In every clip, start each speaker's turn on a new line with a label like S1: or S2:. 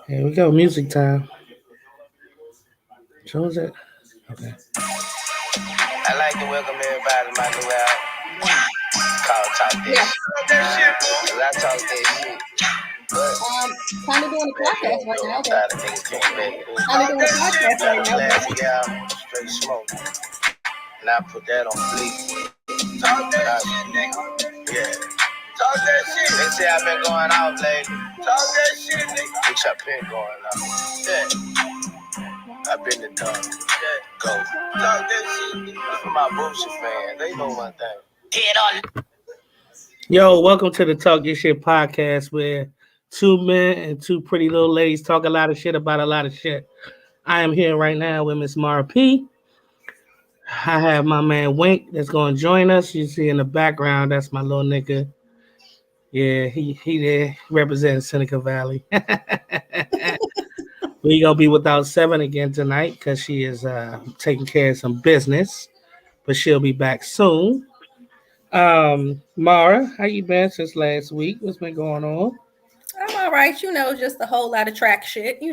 S1: Here we go, music time. So is it? Okay. I like to welcome everybody to my new album called Talk That
S2: Yes.
S1: Shit. That shit, bro. Cause I talk that shit. But
S2: Kind of doing a podcast right
S1: I'm
S2: now, but
S1: tired of niggas can't back it up.
S2: kind of
S1: Talk
S2: doing a
S1: that shit,
S2: podcast right
S1: bro.
S2: now, but
S1: Last album, Straight Smoke. And I put that on fleek. Talk that shit, nigga. Yeah. Talk that shit. They say I've been going out lately. Talk that shit, nigga. Which I've been going out. Yeah. I've been the dog. Yeah. Go. Talk that shit, nigga. For my bullshit fans, they know one thing. Get on. Yo, welcome to the Talk Your Shit podcast where two men and two pretty little ladies talk a lot of shit about a lot of shit. I am here right now with Miss Mara P. I have my man Wink that's going to join us. You see in the background, that's my little nigga. Yeah, he there representing Seneca Valley. We gonna be without Seven again tonight because she is taking care of some business, but she'll be back soon. Mara, how you been since last week? What's been going on?
S2: I'm all right. Just a whole lot of track shit.
S1: Just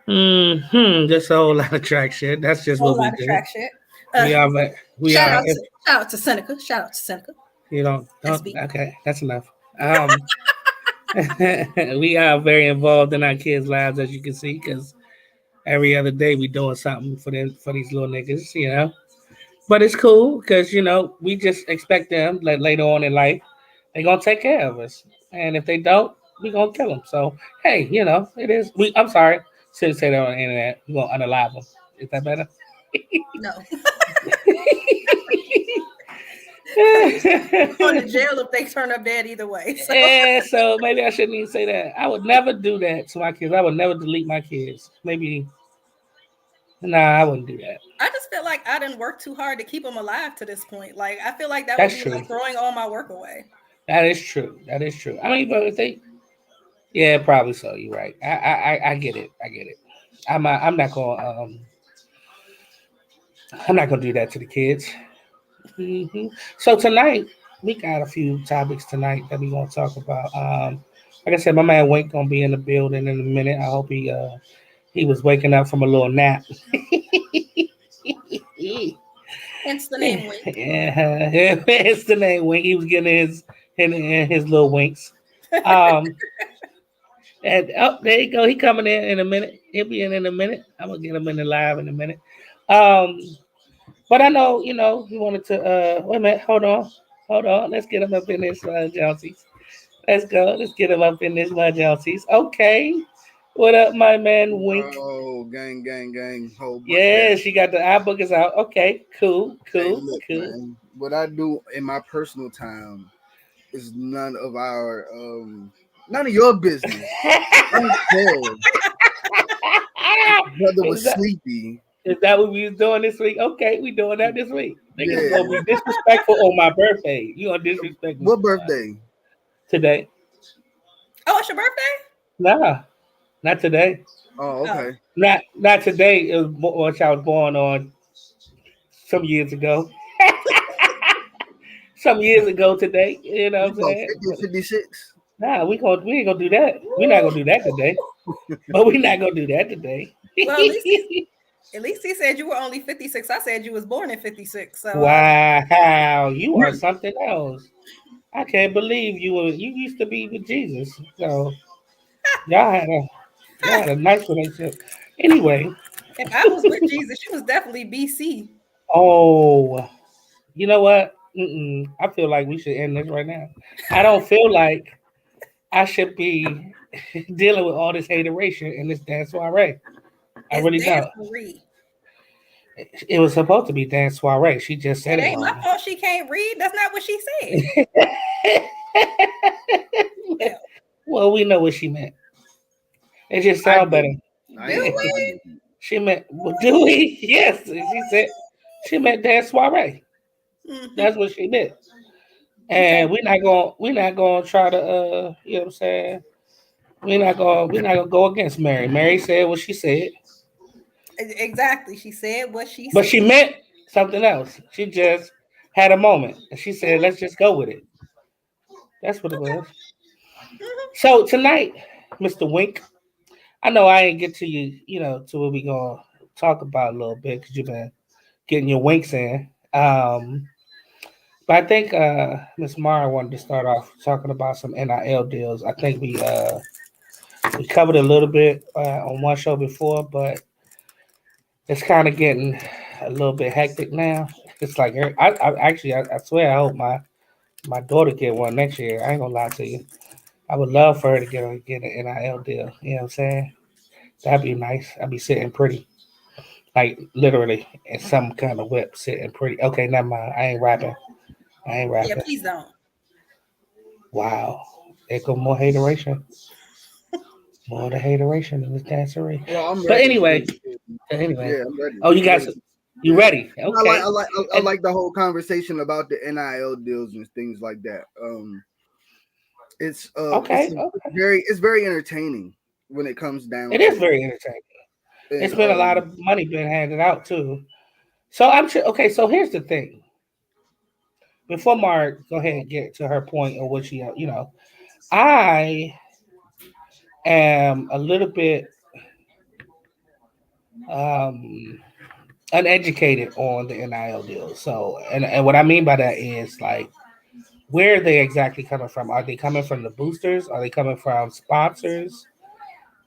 S1: a whole lot of track shit. That's just
S2: Whole
S1: what we
S2: lot of
S1: do.
S2: track shit. Uh,
S1: We are, we
S2: shout
S1: are.
S2: out to shout out to Seneca. Shout out to Seneca.
S1: You don't.
S2: SB.
S1: Okay, that's enough. We are very involved in our kids' lives, as you can see, because every other day we doing something for them, for these little niggas. But it's cool because we just expect them like later on in life they're gonna take care of us, and if they don't, we gonna kill them. So hey, it is. I'm sorry, shouldn't say that on the internet. We gonna unalive them. Is that better?
S2: No. You going to jail if they turn up dead either way. So.
S1: Yeah, so maybe I shouldn't even say that. I would never do that to my kids. I would never delete my kids. Maybe, nah, I wouldn't do that.
S2: I just feel like I didn't work too hard to keep them alive to this point. Like I feel like that would
S1: That's
S2: be
S1: true.
S2: like throwing all my work away.
S1: That is true. That is true. I mean, but if they, yeah, probably so. You're right. I get it. I get it. I'm not gonna do that to the kids. So tonight we got a few topics tonight that we gonna talk about. Like I said, my man Wink gonna be in the building in a minute. I hope he was waking up from a little nap.
S2: Hence the name Wink.
S1: Yeah, it's the name Wink. He was getting his little winks. Um, and there you go. He coming in a minute. He'll be in a minute. I'm gonna get him in the live in a minute. Um, but I know he wanted to. Wait a minute. Hold on. Let's get him up in this Johnson's. Let's go. Let's get him up in this Johnson's. Okay. What up, my man Wink?
S3: Oh, gang, whole bunch.
S1: Yeah, she got the iBook is out. Okay, cool.
S3: Hey, look, man, what I do in my personal time is none of your business. I don't care. Brother was sleepy.
S1: Is that what we was doing this week? Okay, we doing that this week. Niggas
S3: Yeah.
S1: gonna be disrespectful on my birthday. You gonna disrespect me?
S3: What birthday?
S1: Today.
S2: Oh, it's your birthday?
S1: Nah, not today.
S3: Oh, okay.
S1: Not today. It was which I was born on some years ago. Some years ago today. You know what I'm saying?
S3: 50 or 56?
S1: Nah, we ain't gonna do that. We're not gonna do that today. But we're not gonna do that today.
S2: Well, at least he said you were only 56. I said you was born in 56. So
S1: Wow, you are something else. I can't believe you used to be with Jesus. So y'all had a nice relationship. Anyway.
S2: if I was with Jesus, you was definitely BC.
S1: Oh, you know what? I feel like we should end this right now. I don't feel like I should be dealing with all this hateration in this dance soiree. I really don't. It was supposed to be dance soiree. She just said it.
S2: Ain't my fault she can't read. That's not what she
S1: said. Well, we know what she meant. It just sounds better. She meant, well, do we? Yes. She said she meant dance soiree. Mm-hmm. That's what she meant. And we're not gonna try to you know what I'm saying? We're not gonna go against Mary. Mary said what she said.
S2: Exactly. She said what she said.
S1: But she meant something else. She just had a moment and she said, let's just go with it. That's what it was. Mm-hmm. So tonight, Mr. Wink, I know I ain't get to you, to what we gonna talk about a little bit because you've been getting your winks in. But I think Miss Mara wanted to start off talking about some NIL deals. I think we covered a little bit on one show before, but it's kind of getting a little bit hectic now. It's like I swear I hope my daughter get one next year. I ain't gonna lie to you. I would love for her to get an NIL deal. You know what I'm saying? That'd be nice. I'd be sitting pretty, like literally in some kind of whip, sitting pretty. Okay, never mind. I ain't rapping. I ain't
S2: Yeah,
S1: rapping.
S2: please don't.
S1: Wow, there go more hateration. More the hateration in this dancery.
S3: Well, I'm
S1: But
S3: ready.
S1: anyway.
S3: Yeah, I'm ready.
S1: Oh, you
S3: I'm
S1: guys,
S3: ready.
S1: you
S3: Yeah.
S1: ready? Okay.
S3: I
S1: And
S3: like the whole conversation about the NIL deals and things like that.
S1: okay, okay.
S3: It's very entertaining when it comes down
S1: It is
S3: to it.
S1: very entertaining.
S3: And
S1: It's been a lot of money being handed out too. So I'm sure. Okay, so here's the thing. Before Mark, go ahead and get to her point or what I am a little bit um uneducated on the NIL deal. So, and what I mean by that is like, where are they exactly coming from? Are they coming from the boosters? Are they coming from sponsors?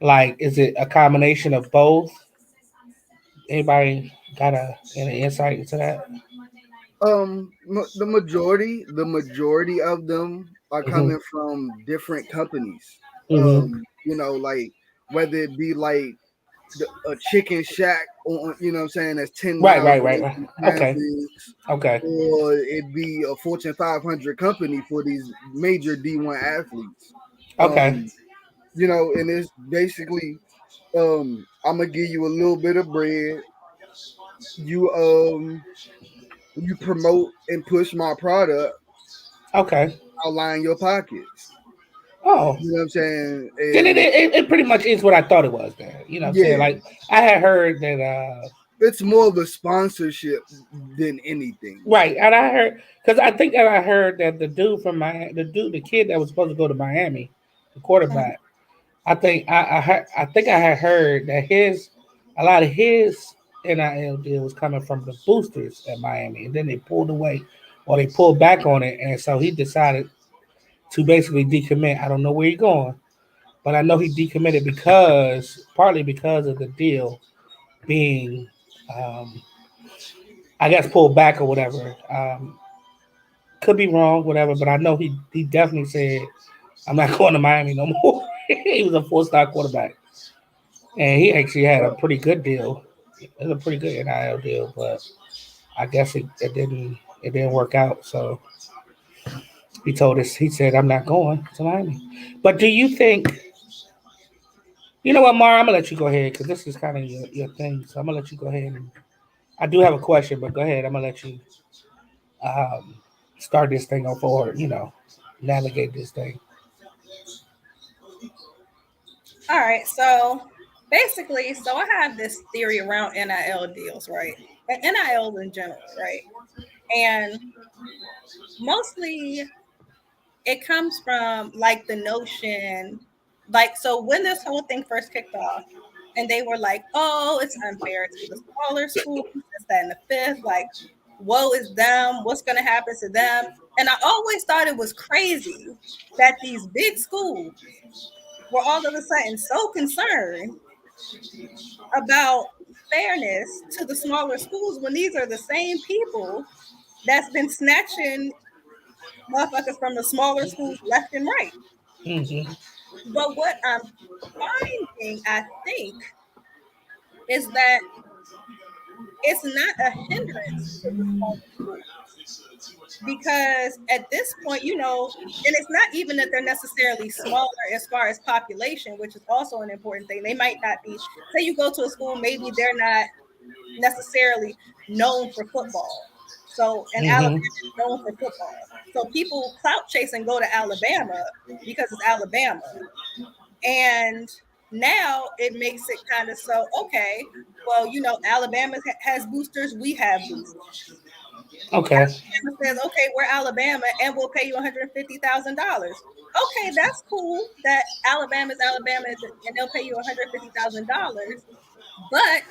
S1: Like, is it a combination of both? Anybody got any insight into that?
S3: the majority of them are
S1: Mm-hmm.
S3: coming from different companies.
S1: Mm-hmm.
S3: Like whether it be like a chicken shack on, what I'm saying, that's 10
S1: Right,
S3: miles
S1: right, right,
S3: away
S1: right.
S3: from
S1: Okay,
S3: campus,
S1: okay,
S3: or it be a Fortune 500 company for these major D1 athletes.
S1: okay,
S3: Um, and it's basically, I'm gonna give you a little bit of bread. You you promote and push my product.
S1: okay.
S3: I'll line your pockets.
S1: Oh,
S3: You know what I'm saying?
S1: then it,
S3: And
S1: it, it pretty much is what I thought it was. Then you know what I'm saying.
S3: yeah,
S1: Like I had heard that.
S3: it's more of a sponsorship than anything.
S1: Right, and I heard because I think that I heard that the kid that was supposed to go to Miami, the
S2: Mhm.
S1: quarterback. I think I had heard that a lot of his NIL deal was coming from the boosters at Miami, and then they pulled away, or they pulled back on it, and so he decided to basically decommit. I don't know where he's going, but I know he decommitted partly because of the deal being, um, I guess, pulled back or whatever. Could be wrong, whatever, but I know he definitely said, "I'm not going to Miami no more." He was a 4-star quarterback, and he actually had a
S3: Uh,
S1: pretty good deal. It was a pretty good NIL deal, but I guess it didn't work out. So he told us, he said, "I'm not going to Miami." But do you think? You know what, Mara? I'm gonna let you go ahead because this is kind of your thing. So I'm gonna let you go ahead. And I do have a question, but go ahead. I'm gonna let you um, start this thing on forward. Navigate this thing.
S2: All right. So basically, so I have this theory around NIL deals, right? And NIL in general, right? And mostly it comes from like the notion, like, so when this whole thing first kicked off, and they were like, oh, it's unfair to the smaller schools, this, that, and the fifth, like, woe is them, what's going to happen to them? And I always thought it was crazy that these big schools were all of a sudden so concerned about fairness to the smaller schools when these are the same people that's been snatching motherfuckers from the smaller schools left and right.
S1: Mm-hmm.
S2: But what I'm finding, I think, is that it's not a hindrance to the smaller schools because at this point, and it's not even that they're necessarily smaller as far as population, which is also an important thing. They might not be, say you go to a school, maybe they're not necessarily known for football. So, and Alabama
S1: Mm-hmm.
S2: is known for football. So people clout chase and go to Alabama because it's Alabama. And now it makes it kind of so, okay, well, Alabama has boosters, we have boosters.
S1: Okay.
S2: Alabama says, okay, we're Alabama and we'll pay you $150,000. okay, that's cool that Alabama's Alabama and they'll pay you $150,000. But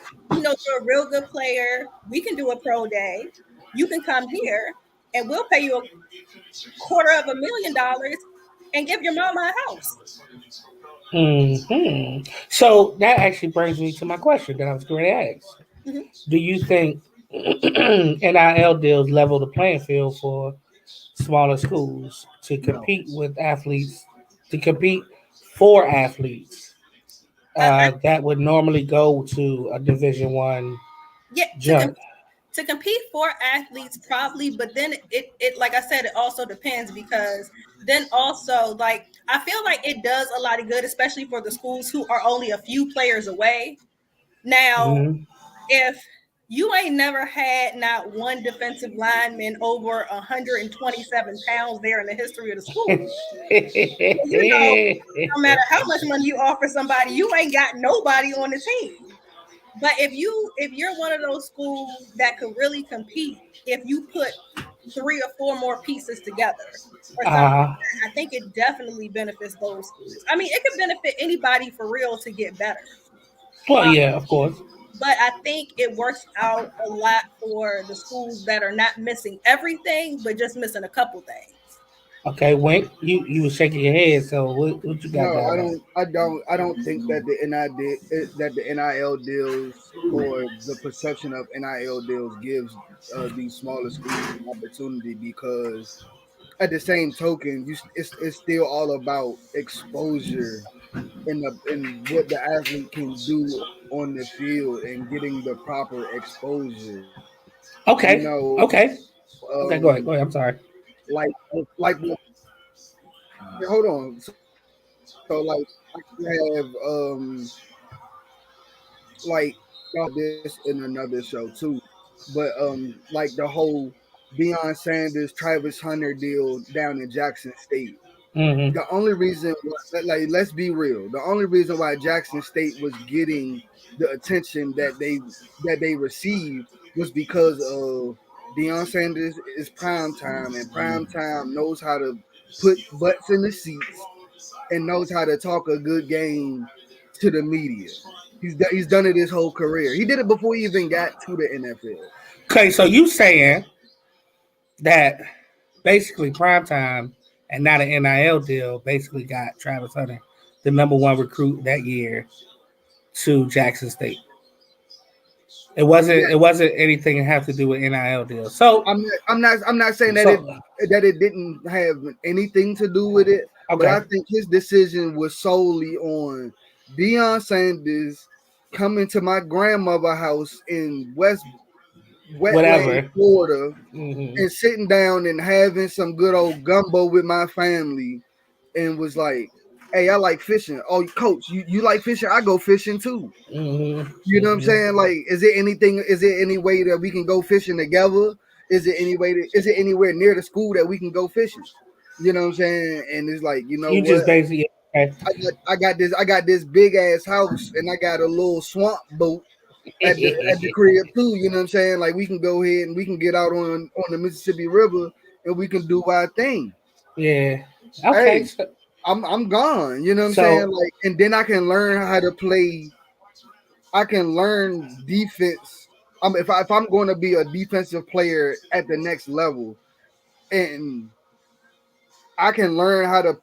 S2: you're a real good player. We can do a pro day. You can come here and we'll pay you $250,000 and give your mama a house.
S1: So that actually brings me to my question that I was going to ask.
S2: Mm-hmm.
S1: Do you think NIL deals level the playing field for smaller schools to
S3: No,
S1: compete with athletes, to compete for athletes that would normally go to a Division One
S2: Yeah,
S1: jump?
S2: to compete for athletes probably, but then it like I said, it also depends because then also like I feel like it does a lot of good, especially for the schools who are only a few players away. Now,
S1: Mm-hmm.
S2: if you ain't never had not one defensive lineman over 127 pounds there in the history of the school, no matter how much money you offer somebody, you ain't got nobody on the team. But if you're one of those schools that could really compete, if you put 3 or 4 more pieces together or something like
S1: uh,
S2: that, I think it definitely benefits those schools. I mean, it could benefit anybody for real to get better.
S1: well, yeah, of course.
S2: But I think it works out a lot for the schools that are not missing everything, but just missing a couple things.
S1: Okay, Wink, you were shaking your head. So what you got
S3: no,
S1: down
S3: I
S1: there?
S3: don't. I don't think that the NIL deals or the perception of NIL deals gives these smaller schools an opportunity because at the same token, it's still all about exposure and what the athlete can do on the field and getting the proper exposure. You
S1: Okay,
S3: know,
S1: okay, okay. Go ahead.
S3: um,
S1: Go ahead. I'm sorry.
S3: like like hold on. So like you have like this in another show too, but like the whole Deion Sanders Travis Hunter deal down in Jackson State.
S1: Mm-hmm.
S3: The only reason, like, let's be real, the only reason why Jackson State was getting the attention that they received was because of Deion Sanders is prime time, and prime time knows how to put butts in the seats and knows how to talk a good game to the media. He's done it his whole career. He did it before he even got to the NFL.
S1: Okay, so you saying that basically primetime and not an NIL deal basically got Travis Hunter, the number one recruit that year, to Jackson State. It wasn't.
S3: Yeah,
S1: It wasn't anything that have to do with NIL deals. So,
S3: I'm not saying
S1: so
S3: that it didn't have anything to do with it, but I
S1: okay,
S3: think his decision was solely on Deion Sanders coming to my grandmother house in West Wetland,
S1: whatever.
S3: Florida,
S1: Mm-hmm.
S3: and sitting down and having some good old gumbo with my family, and was like, "Hey, I like fishing. Oh, coach, you like fishing? I go fishing too."
S1: Mm-hmm.
S3: You know what I'm
S1: Mm-hmm.
S3: saying? Like, is there any way that we can go fishing together? Is it anywhere near the school that we can go fishing? You know what I'm saying? And it's like, you know
S1: You
S3: what?
S1: just basically okay.
S3: I got this big ass house and I got a little swamp boat at the crib too. You know what I'm saying? Like we can go ahead and we can get out on the Mississippi River and we can do our thing.
S1: Yeah. Okay.
S3: Hey, I'm gone. You know what I'm saying?
S1: So
S3: Like, and then I can learn how to play. I can learn defense. If I'm going to be a defensive player at the next level, and I can learn how to,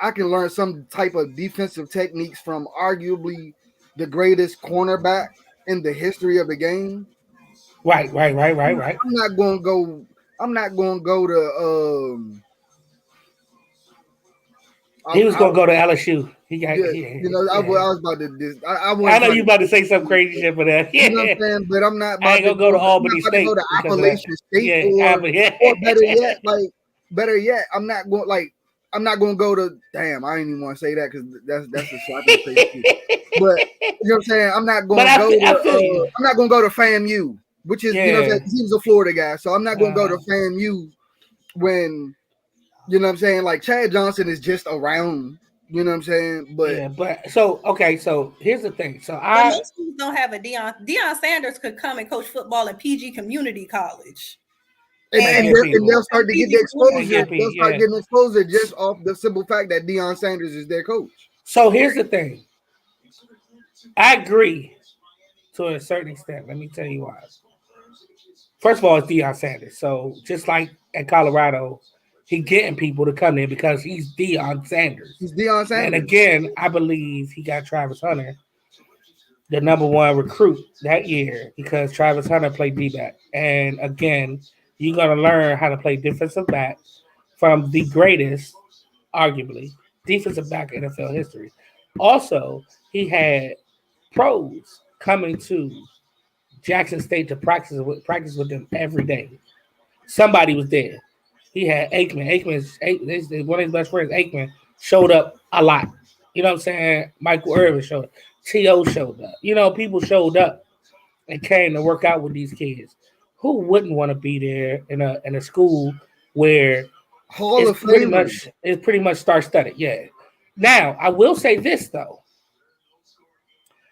S3: I can learn some type of defensive techniques from arguably the greatest cornerback in the history of the game.
S1: right.
S3: I'm not going to go. I'm not going to go to.
S1: He was
S3: I
S1: gonna go to LSU. He got
S3: yeah.
S1: yeah.
S3: You know,
S1: Yeah.
S3: I was about to. I
S1: I
S3: wasn't
S1: know
S3: trying
S1: you
S3: to.
S1: about to say some crazy shit for that.
S3: You know what
S1: Yeah.
S3: I'm saying? But I'm not
S1: I
S3: about
S1: ain't
S3: to
S1: gonna go
S3: go.
S1: to
S3: I'm not
S1: Albany
S3: about to go
S1: State
S3: to
S1: because of that.
S3: Appalachian State,
S1: Yeah, Albany.
S3: or
S1: Yeah.
S3: better yet, I'm not going like I'm not going to go to. Damn, I didn't even want to say that because that's a slap in the face too. But you know what I'm saying? I'm not
S1: But
S3: going to go
S1: I
S3: to.
S1: feel you.
S3: I'm not going to go to FAMU, which is you know what I'm saying.
S1: Yeah.
S3: He was a Florida guy, so I'm not going to go to
S1: Uh,
S3: FAMU when you know what I'm saying. Like Chad Johnson is just around. You know what I'm saying? But
S1: yeah, but so okay, so here's the thing. So
S2: But
S1: I
S2: most schools don't have a Deion. Deion Sanders could come and coach football in PG Community College.
S3: And they'll start to get the exposure. They'll start getting exposure just off the simple fact that Deion Sanders is their coach.
S1: So here's the thing. I agree to a certain extent. Let me tell you why. First of all, it's Deion Sanders. So just like at Colorado, he's getting people to come in because he's Deion Sanders.
S3: He's Deion Sanders.
S1: And again, I believe he got Travis Hunter, the number one recruit that year, because Travis Hunter played D-back. And again, you're going to learn how to play defensive back from the greatest, arguably, defensive back in NFL history. Also, he had pros coming to Jackson State to practice with them every day. Somebody was there. He had Aikman. Aikman, one of his best friends, Aikman, showed up a lot. You know what I'm saying? Michael Irvin showed up. T.O. showed up. You know, people showed up and came to work out with these kids. Who wouldn't want to be there in a school where it's pretty much star-studded? Yeah. Now, I will say this, though.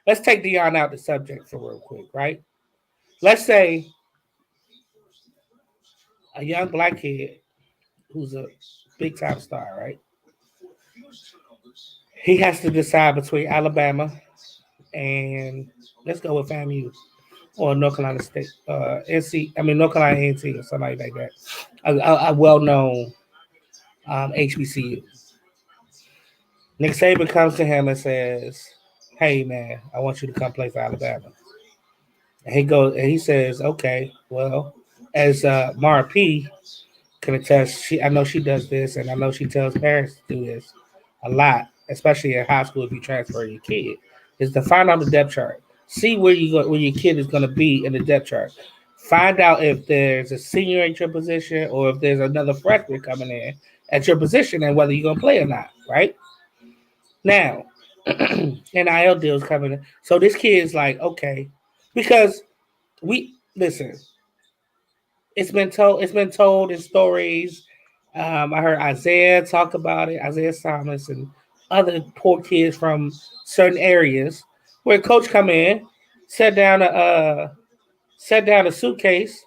S1: Let's take Deion out the subject for real quick, right? Let's say a young black kid who's a big-time star, right? He has to decide between Alabama and let's go with FAMU or North Carolina State, North Carolina A&T or somebody like that, a well-known HBCU. Nick Saban comes to him and says, "Hey man, I want you to come play for Alabama." And he says, "Okay, well, as Mara P can attest, I know she does this, and I know she tells parents to do this a lot, especially in high school if you transfer your kid, is to find out the depth chart. See where your kid is going to be in the depth chart. Find out if there's a senior at your position or if there's another freshman coming in at your position and whether you're going to play or not, right? Now, NIL deals coming in. So this kid is like, okay, because listen, it's been told in stories. I heard Isaiah talk about it, Isaiah Thomas and other poor kids from certain areas where coach come in, set down a suitcase,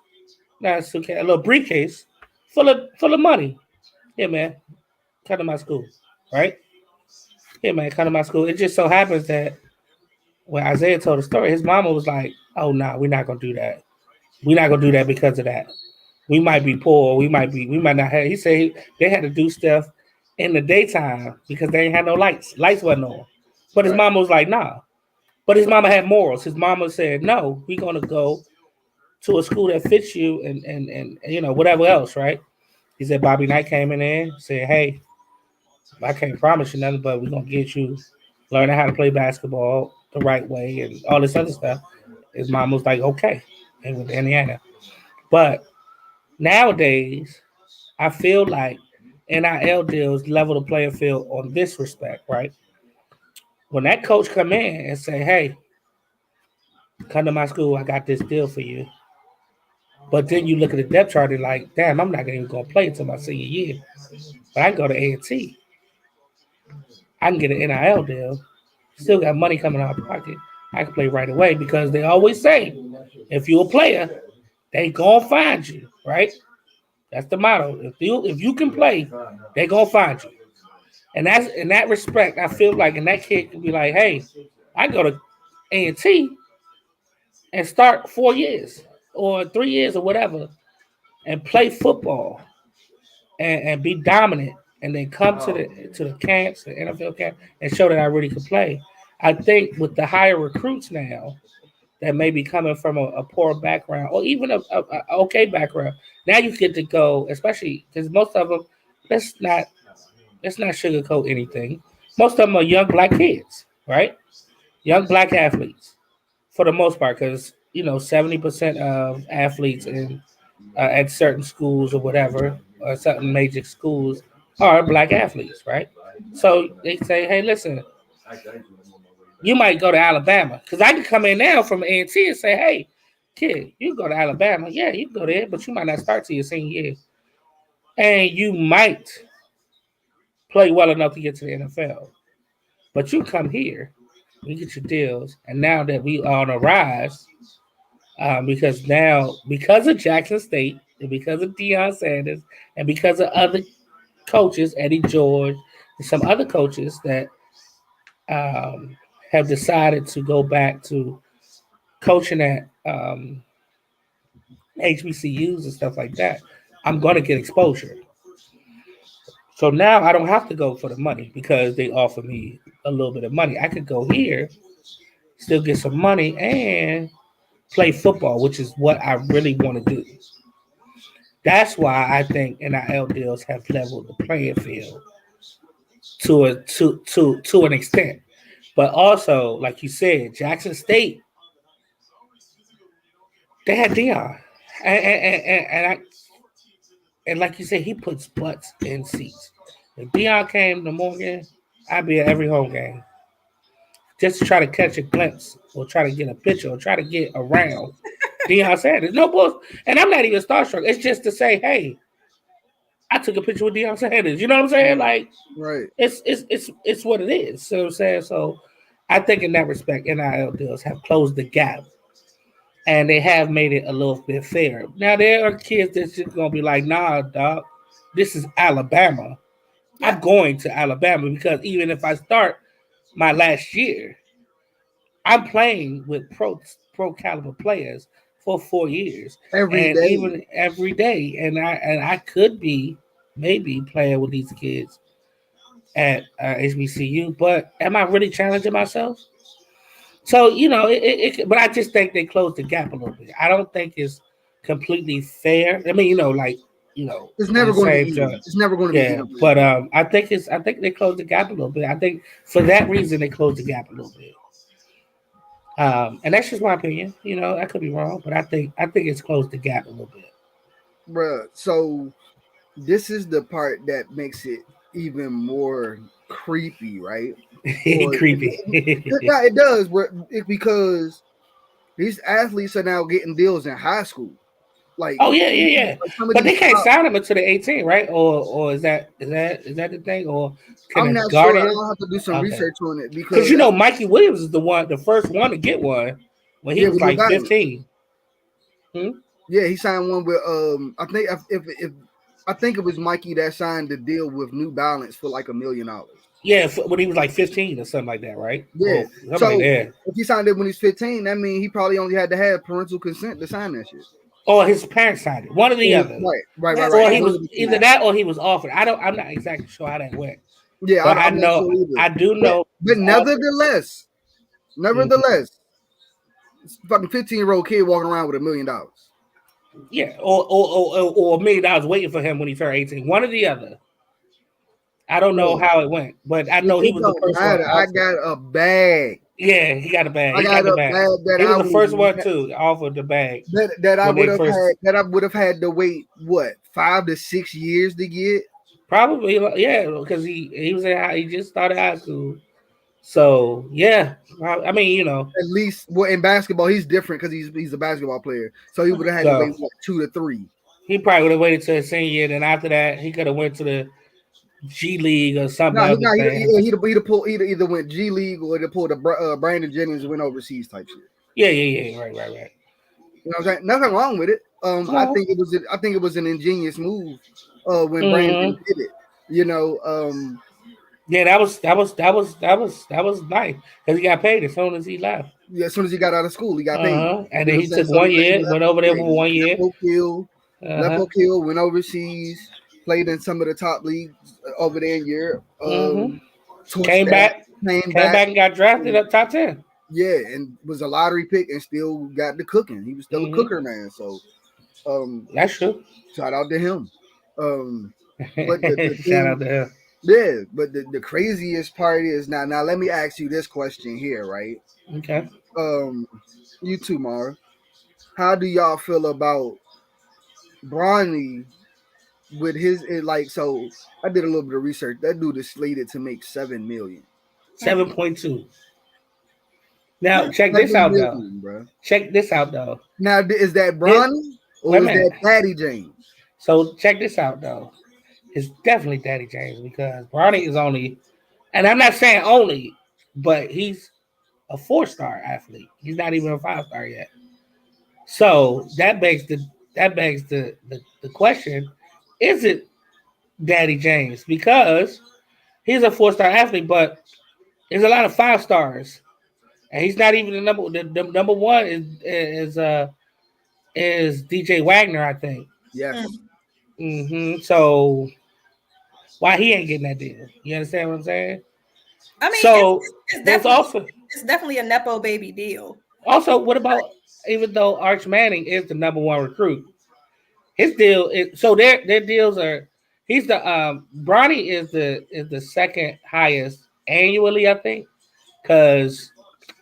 S1: not a suitcase, a little briefcase full of money. Yeah, man, come to my school, right? Yeah, man, come to my school. It just so happens that when Isaiah told the story, his mama was like, "Oh no, we're not gonna do that. We're not gonna do that because of that. We might be poor. We might not have." He said they had to do stuff in the daytime because they ain't had no lights. Lights wasn't on. But his mama was like, "Nah." But his mama had morals. His mama said, "No, we're gonna go to a school that fits you and you know whatever else, right?" He said Bobby Knight came in there, said, "Hey, I can't promise you nothing, but we're gonna get you learning how to play basketball the right way and all this other stuff." His mom was like, "Okay," and with Indiana. But nowadays, I feel like NIL deals level the playing field on this respect, right? When that coach come in and say, "Hey, come to my school, I got this deal for you." But then you look at the depth chart and like, damn, I'm not even going to play until my senior year. But I can go to A&T. I can get an NIL deal. Still got money coming out of pocket. I can play right away because they always say, if you're a player, they gonna find you, right? That's the motto. If you can play, they gonna find you. And that's in that respect, I feel like, and that kid can be like, hey, I go to A&T and start 4 years or 3 years or whatever and play football and be dominant and then come to the camps, the NFL camp, and show that I really can play. I think with the higher recruits now that may be coming from a poor background or even a okay background, now you get to go, especially because most of them, let's not sugarcoat anything. Most of them are young black kids, right? Young black athletes for the most part, because 70% of athletes at certain schools or whatever, or certain major schools are black athletes, right? So they say, hey, listen, you might go to Alabama. Because I can come in now from A&T and say, hey, kid, you go to Alabama. Yeah, you can go there, but you might not start till your senior year. And you might play well enough to get to the NFL. But you come here, we get your deals. And now that we are on a rise, because of Jackson State, and because of Deion Sanders, and because of other coaches, Eddie George, and some other coaches that um, have decided to go back to coaching at HBCUs and stuff like that, I'm going to get exposure. So now I don't have to go for the money because they offer me a little bit of money. I could go here, still get some money, and play football, which is what I really want to do. That's why I think NIL deals have leveled the playing field to an extent. But also, like you said, Jackson State, they had Dion, and like you said, he puts butts in seats. If Dion came to Morgan, I'd be at every home game just to try to catch a glimpse or try to get a picture or try to get around Deion Sanders. No bull, and I'm not even starstruck. It's just to say, hey, I took a picture with Deion Sanders. You know what I'm saying? Like,
S3: Right.
S1: it's what it is. You know what I'm saying? So I think in that respect, NIL deals have closed the gap and they have made it a little bit fair. Now there are kids that's just gonna be like, nah, dog, this is Alabama. I'm
S2: Yep.
S1: going to Alabama because even if I start my last year, I'm playing with pro caliber players for 4 years,
S3: Every
S1: and
S3: day.
S1: even every day, and I could be maybe playing with these kids at HBCU, but am I really challenging myself? So but I just think they closed the gap a little bit. I don't think it's completely fair. I mean, like
S3: It's
S1: in
S3: never
S1: the
S3: going to be
S1: same
S3: even.
S1: judge.
S3: It's never going to be
S1: Yeah,
S3: even playing
S1: but
S3: field.
S1: I think they closed the gap a little bit. I think for that reason they closed the gap a little bit. And that's just my opinion. I could be wrong, but I think it's closed the gap a little bit.
S3: Bruh. So this is the part that makes it even more creepy, right? Or
S1: Creepy.
S3: no, it does, because these athletes are now getting deals in high school. Like,
S1: Oh yeah, yeah, yeah.
S3: like some of
S1: But
S3: these
S1: they can't
S3: top,
S1: sign them until the 18, right? Or is that the thing? Or can
S3: I'm
S1: a
S3: not sure.
S1: guardian?
S3: I'll have to do some
S1: Okay,
S3: research on it
S1: because
S3: because
S1: Mikey Williams is the first one to get one when he
S3: yeah,
S1: was
S3: with New
S1: like
S3: Balance.
S1: 15. Hmm?
S3: Yeah, he signed one with I think if I think it was Mikey that signed the deal with New Balance for like $1 million.
S1: Yeah, when he was like 15 or something like that, right?
S3: Yeah.
S1: Or something like
S3: So
S1: that.
S3: if he signed it when he's 15, that means he probably only had to have parental consent to sign that shit.
S1: Or his parents signed it. One or the other.
S3: Right, right, right,
S2: That's
S3: right.
S1: Or he
S3: One
S1: was
S3: of the
S1: either
S3: two.
S1: that or he was offered. I'm not exactly sure how that went.
S3: Yeah,
S1: But I
S3: I'm not
S1: know
S3: sure either.
S1: I do
S3: But
S1: know he
S3: but
S1: was offered. Mhm.
S3: nevertheless, fucking 15-year-old kid walking around with $1 million.
S1: Yeah, or $1 million waiting for him when he turned 18. One or the other. I don't know
S3: Bro,
S1: how it went, but I know he
S3: it
S1: was the
S3: don't
S1: first one
S3: matter. I
S1: offered.
S3: got a bag.
S1: Yeah, he got a bag.
S3: I
S1: He got
S3: got
S1: the
S3: a
S1: bag.
S3: bag
S1: He was the first one too offered the bag
S3: that I
S1: when
S3: would
S1: they
S3: have
S1: first
S3: had to wait what 5 to 6 years to get.
S1: probably because he was in he just started high school. So yeah, I mean
S3: At least, well, in basketball, he's different because he's a basketball player. So he would have had to
S1: so
S3: wait what 2 to 3.
S1: he probably would have waited till his senior year. Then after that, he could have went to the G League or some
S3: No,
S1: other thing.
S3: he'd either went G League or he'd pulled Brandon Jennings and went overseas type shit.
S1: Yeah, right.
S3: You know what I'm saying? Nothing wrong with it.
S1: No.
S3: I think it was an ingenious move when Brandon
S1: Mm-hmm.
S3: did it. You know,
S1: Yeah, that was nice because he got paid as soon as he left.
S3: yeah, as soon as he got out of school, he got paid.
S1: And
S3: You know
S1: then
S3: what I'm
S1: he
S3: saying?
S1: took
S3: So
S1: 1 year, went over there for
S3: he
S1: 1 year.
S3: left
S1: Uh-huh.
S3: Oak Hill, went overseas, played in some of the top leagues over there in Europe.
S1: Mm-hmm.
S3: Torched
S1: Came
S3: that,
S1: back,
S3: came
S1: came
S3: back.
S1: back and got drafted up top 10.
S3: Yeah, and was a lottery pick and still got the cooking. He was still a
S1: Mm-hmm.
S3: cooker, man. So um
S1: That's true.
S3: shout out to him. But the
S1: Shout
S3: thing,
S1: out to him.
S3: yeah, but the craziest part is now let me ask you this question here, right?
S1: Okay.
S3: Um you too, Mara. How do y'all feel about Bronny with like so I did a little bit of research. That dude is slated to make 7 million.
S1: 7.2. Now check this
S3: Seven
S1: out though.
S3: million, bro.
S1: Check this out though.
S3: Now is that
S1: It,
S3: Bronny
S1: wait a
S3: or is
S1: minute.
S3: that Daddy James?
S1: So check this out though. It's definitely Daddy James because Bronny is only, and I'm not saying only, but he's a 4-star athlete. He's not even a 5-star yet. So that begs that begs the question: is it Daddy James? Because he's a 4-star athlete, but there's a lot of 5 stars, and he's not even the number. The number one is DJ Wagner, I think.
S3: Yes.
S1: So why he ain't getting that deal? You understand what I'm saying?
S2: I mean,
S1: so
S2: it's definitely a nepo baby deal.
S1: Also, what about even though Arch Manning is the number one recruit, his deal is so their deals are he's the Bronny is the second highest annually, I think, because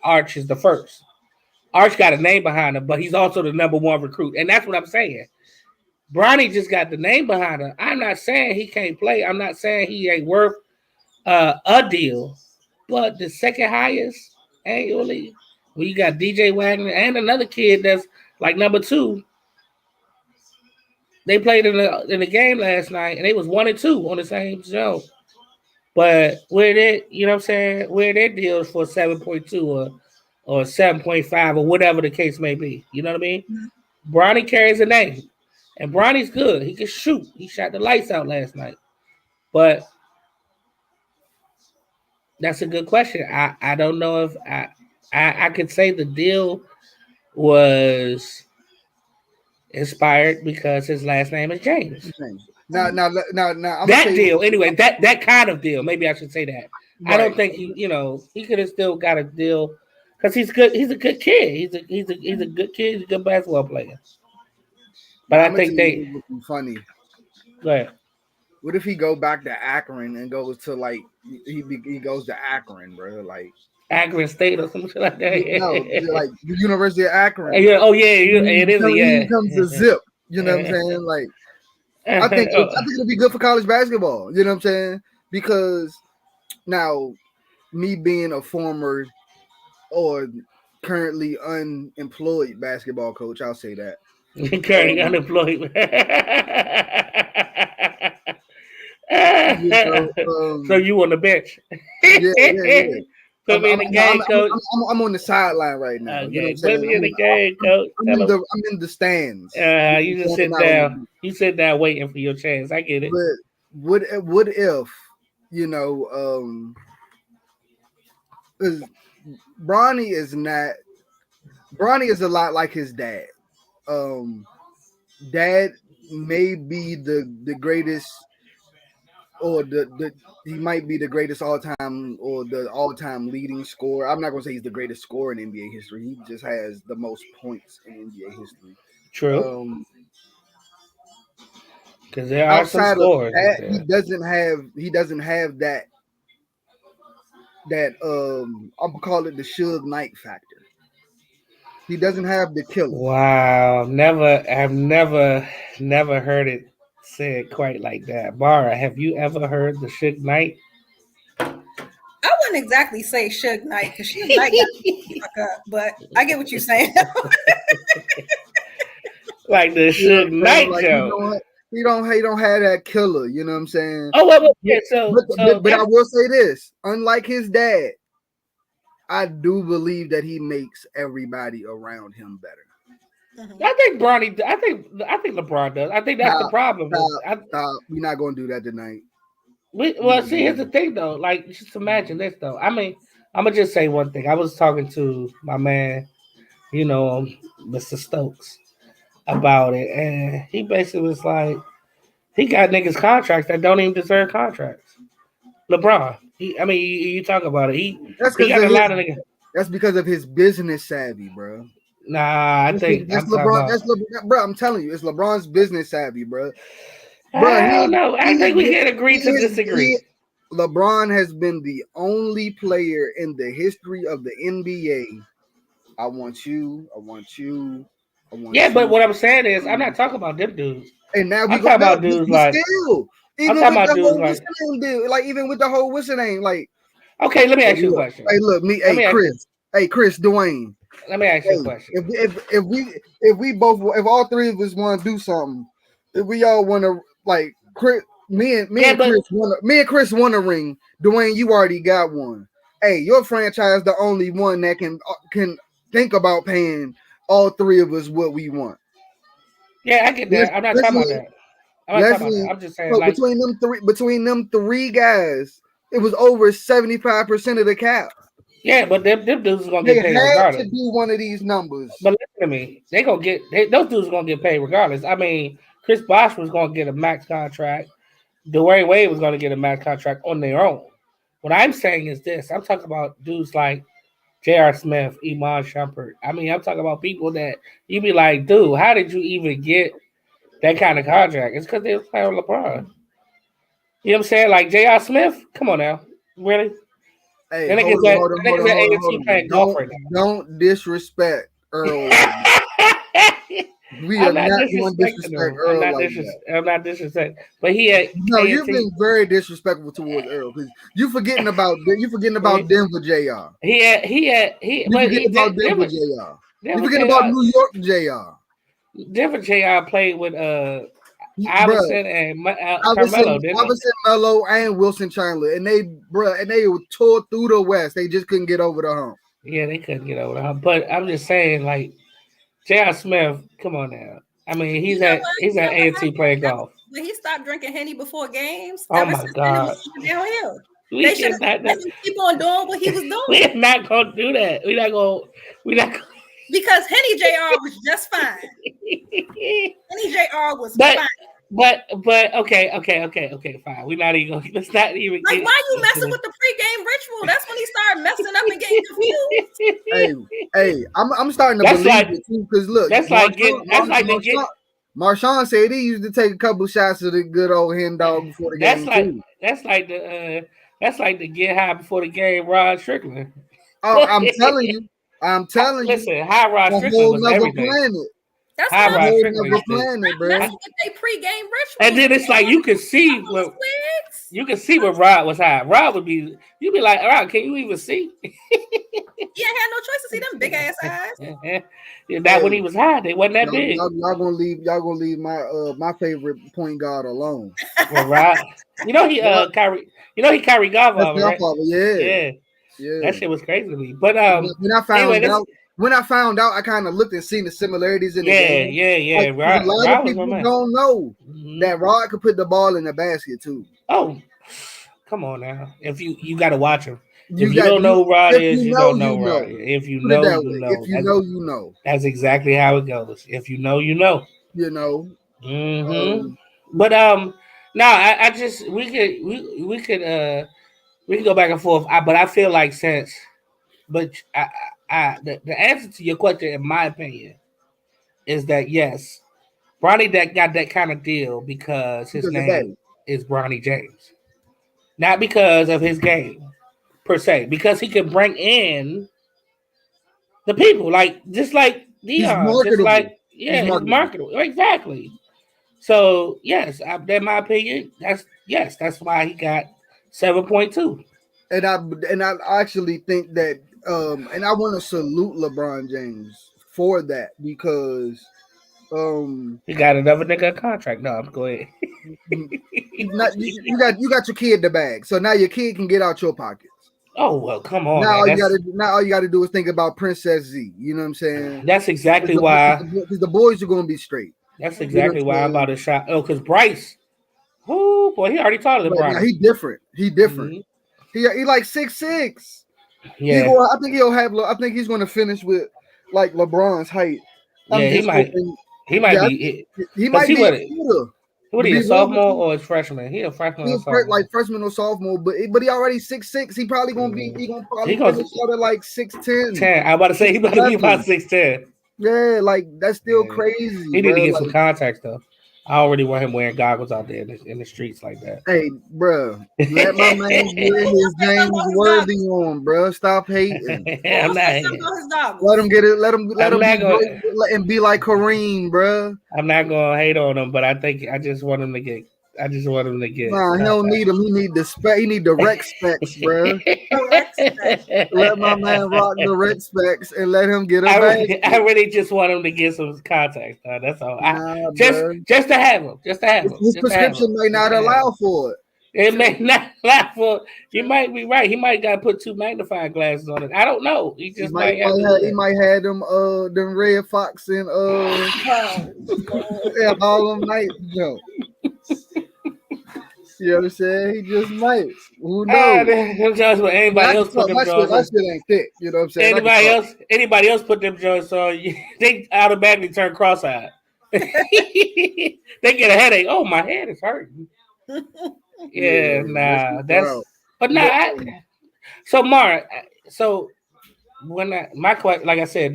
S1: Arch is the first. Arch got a name behind him, but he's also the number one recruit, and that's what I'm saying. Bronny just got the name behind him. I'm not saying he can't play. I'm not saying he ain't worth a deal, but the second highest annually, when you got DJ Wagner and another kid that's like number 2. They played in the game last night, and they was 1 and 2 on the same show. But where they, you know what I'm saying, where their deals for 7.2 or 7.5 or whatever the case may be. You know what I mean? Mm-hmm. Bronny carries a name, and Bronny's good. He can shoot. He shot the lights out last night. But that's a good question. I don't know if I could say the deal was inspired because his last name is James.
S3: Now, I'm
S1: that deal anyway. That kind of deal. Maybe I should say that. Right. I don't think he could have still got a deal because he's good. He's a good kid. He's a good kid. He's a good basketball player. But I think they
S3: would be funny.
S1: Go ahead.
S3: What if he go back to Akron and goes to like he goes to Akron, bro? Like
S1: Akron State or something like that.
S3: No, like the University of Akron.
S1: Yeah, oh yeah, it is.
S3: He comes to Zip. You know what I'm saying? Like, I think it'll be good for college basketball. You know what I'm saying? Because now, me being a former or currently unemployed basketball coach, I'll say that.
S1: Currently unemployed. So you on the bench?
S3: Yeah.
S1: Put me in the game, coach.
S3: I'm on the sideline right now.
S1: Okay.
S3: You know what I'm
S1: saying? Put me in the game, coach.
S3: I'm in the stands.
S1: You just sit down. You sit down waiting for your chance. I get it.
S3: But what if, Bronny is a lot like his dad. Dad may be the greatest, or he might be the greatest all-time or the all-time leading scorer. I'm not gonna say he's the greatest scorer in NBA history. He just has the most points in NBA history.
S1: True. Because there are some scores.
S3: He doesn't have that I'm gonna call it the Suge Knight factor. He doesn't have the killer.
S1: Wow, I've never heard it said quite like that. Bara, have you ever heard the Suge Knight?
S2: I wouldn't exactly say Suge Knight because Suge Knight got fuck up, but I get what you're saying.
S1: Like the Suge Knight show.
S3: He don't have that killer, you know what I'm saying?
S1: Oh, well, yeah,
S3: but I will say this: unlike his dad, I do believe that he makes everybody around him better.
S1: Mm-hmm. I think LeBron does. I think that's the problem.
S3: We're not going to do that tonight.
S1: See, here's the thing, though. Like, just imagine this, though. I mean, I'm gonna just say one thing. I was talking to my man, Mr. Stokes, about it, and he basically was like, he got niggas contracts that don't even deserve contracts. LeBron. You talk about it. He got a lot of niggas.
S3: That's because of his business savvy, bro.
S1: Nah, I think
S3: that's LeBron. That's LeBron, bro. I'm telling you, it's LeBron's business savvy, bro.
S1: I don't know. I think we can agree to disagree.
S3: LeBron has been the only player in the history of the NBA. I want you.
S1: Yeah, but what I'm saying is, I'm not talking about them dudes.
S3: And now
S1: I'm talking about dudes like.
S3: Even with the whole what's name deal, like even with the whole what's name, like.
S1: Okay, let me ask you a question.
S3: Hey, look, Chris, Dwayne.
S1: Let me ask you a question.
S3: If all three of us want to do something, if we all want to like Chris, me and Chris want a ring. Dwayne, you already got one. Hey, your franchise the only one that can think about paying all three of us what we want.
S1: Yeah, I get that. I'm not talking about that. I'm not talking about that. I'm just saying,
S3: so
S1: like,
S3: between them three guys, it was over 75% of the cap.
S1: yeah, but them dudes is gonna
S3: They
S1: get paid
S3: had to
S1: regardless.
S3: do one of these numbers.
S1: But listen to me, those dudes are gonna get paid regardless. I mean, Chris Bosh was gonna get a max contract. Dwayne Wade was gonna get a max contract on their own. What I'm saying is this: I'm talking about dudes like J.R. Smith, Iman Shumpert. I mean, I'm talking about people that you be like, dude, how did you even get that kind of contract? It's because they were playing with LeBron. You know what I'm saying? Like J.R. Smith, come on now, really?
S3: Hey,
S1: That
S3: hold
S1: nigga's
S3: on,
S1: at
S3: hold on, hold on, hold on, hold
S1: A&T
S3: on.
S1: playing golf right now.
S3: Don't disrespect Earl like that. We are
S1: I'm not
S3: not going to
S1: disrespecting
S3: disrespect
S1: him.
S3: Earl like that.
S1: I'm not disrespecting. But he at
S3: No, you've
S1: A&T.
S3: been very disrespectful towards Earl because you forgetting about Denver Jr.
S1: He.
S3: You
S1: But
S3: forgetting
S1: he
S3: about
S1: did
S3: Denver Jr. You
S1: Denver
S3: forgetting about
S1: Jr.
S3: New York Jr.
S1: Denver Jr. played with
S3: Bruh,
S1: Iverson and Carmelo, didn't they?
S3: Iverson, Melo, and Wilson Chandler, and they tore through the West. They just couldn't get over the hump.
S1: Yeah, they couldn't get over that. But I'm just saying, like J.R. Smith, come on now. I mean,
S2: You know what?
S1: he's
S2: You
S1: at
S2: know what
S1: A&T playing
S2: happened?
S1: golf.
S2: When he stopped drinking Henny before games,
S1: Oh
S2: ever
S1: my
S2: since then it
S1: God.
S2: was going downhill.
S1: We
S2: They should have
S1: cannot.
S2: let him keep on doing what he was
S1: We
S2: doing
S1: are not gonna do that. We're not gonna.
S2: because Henny Jr. was just fine. Henny Jr. was
S1: But
S2: fine.
S1: okay, fine. We're not even gonna. Let's not even
S2: Like,
S1: get.
S2: why you messing with the pregame ritual? That's when he started messing up and getting confused.
S3: Hey, I'm starting to
S1: That's
S3: believe
S1: like
S3: it too because look,
S1: that's like getting. That's like to get.
S3: Marshawn said he used to take a couple shots of the good old hen dog before the
S1: That's
S3: game
S1: like
S3: too.
S1: that's like to get high before the game. Rod Strickland.
S3: Oh, I'm telling you,
S1: Listen, high Rod
S3: a
S1: Strickland
S3: whole
S1: was
S3: nother
S1: everything.
S3: planet.
S2: That's
S1: High
S2: what
S1: Rod
S2: I'm
S1: Strickland
S3: Another
S1: used to.
S3: planet, bro.
S2: messing with their pregame rituals.
S1: And then it's like you could see what you could see when Rod was high. Rod would be you'd be like, Rod, can you even see?
S2: Yeah, had no choice to see them big ass eyes.
S1: That when he was high, they wasn't that big.
S3: Y'all gonna leave my favorite point guard alone.
S1: Well, Rod, you know he Kyrie, he Kyrie Godfather, right?
S3: Yeah.
S1: That shit was crazy to me. But
S3: when I found out, I kind of looked and seen the similarities in the game.
S1: Yeah.
S3: Like, a lot of
S1: Rod
S3: people don't know that Rod could put the ball in the basket too.
S1: Oh, come on now! If you got to watch him. If you don't know who Rod is, you don't know Rod. If you know, you know.
S3: If you know, you know.
S1: That's exactly how it goes. If you know, you know.
S3: You know.
S1: Mm-hmm. But no, I just we could go back and forth. But I feel like the answer to your question, in my opinion, is that yes, Bronny that got that kind of deal because his name is Bronny James, not because of his game per se, because he can bring in the people, just like Dion, just like he's marketable, exactly. So yes, in my opinion, that's why he got 7.2.
S3: And I actually think that and I want to salute LeBron James for that because
S1: he got another nigga contract. No, I'm going.
S3: you got your kid the bag, so now your kid can get out your pockets.
S1: Oh well, come on.
S3: Now all you gotta do is think about Princess Z. You know what I'm saying?
S1: That's exactly why.
S3: Because the boys are gonna be straight.
S1: That's exactly why I'm about to shot. Oh, because Bryce. Oh boy, he already taller than Bronny.
S3: He different. Mm-hmm. He like 6'6".
S1: Yeah.
S3: I think he's going to finish with like LeBron's height.
S1: He might be.
S3: He might be.
S1: What he a sophomore or a freshman? He a freshman or sophomore?
S3: Like freshman or sophomore, but he already 6'6". He probably gonna be. He gonna probably finish out at like 6'10".
S1: I'm about to say he better be about 6'10".
S3: Yeah, like that's still crazy.
S1: He need to get some contacts though. I already want him wearing goggles out there in the streets like that.
S3: Hey, bro, let my man get his James Worthy on, bro. Stop hating.
S1: I'm not hating.
S3: Let him get it. Let him be like Kareem, bro.
S1: I'm not gonna hate on him, but I just want him to get. Nah,
S3: he don't need him. He need the spec. He need the rec specs, bro. Let my man rock the rec specs and let him get a
S1: I really just want him to get some contacts. That's all. Just to have him.
S3: His prescription may not allow for it.
S1: It may not for. You might be right. He might got to put 2 magnifying glasses on it. I don't know. He just might have to do that.
S3: He might have them Red Fox and
S2: Oh,
S3: and Harlem Night jump. You know what I'm saying? He just might. Who knows?
S1: Them joints with anybody else put them
S3: my
S1: joints on.
S3: shit ain't thick. You know what I'm saying?
S1: Anybody else put them joints on, they automatically turn cross-eyed. They get a headache. Oh, my head is hurting. Yeah, nah. So Mark, so when my question, like I said,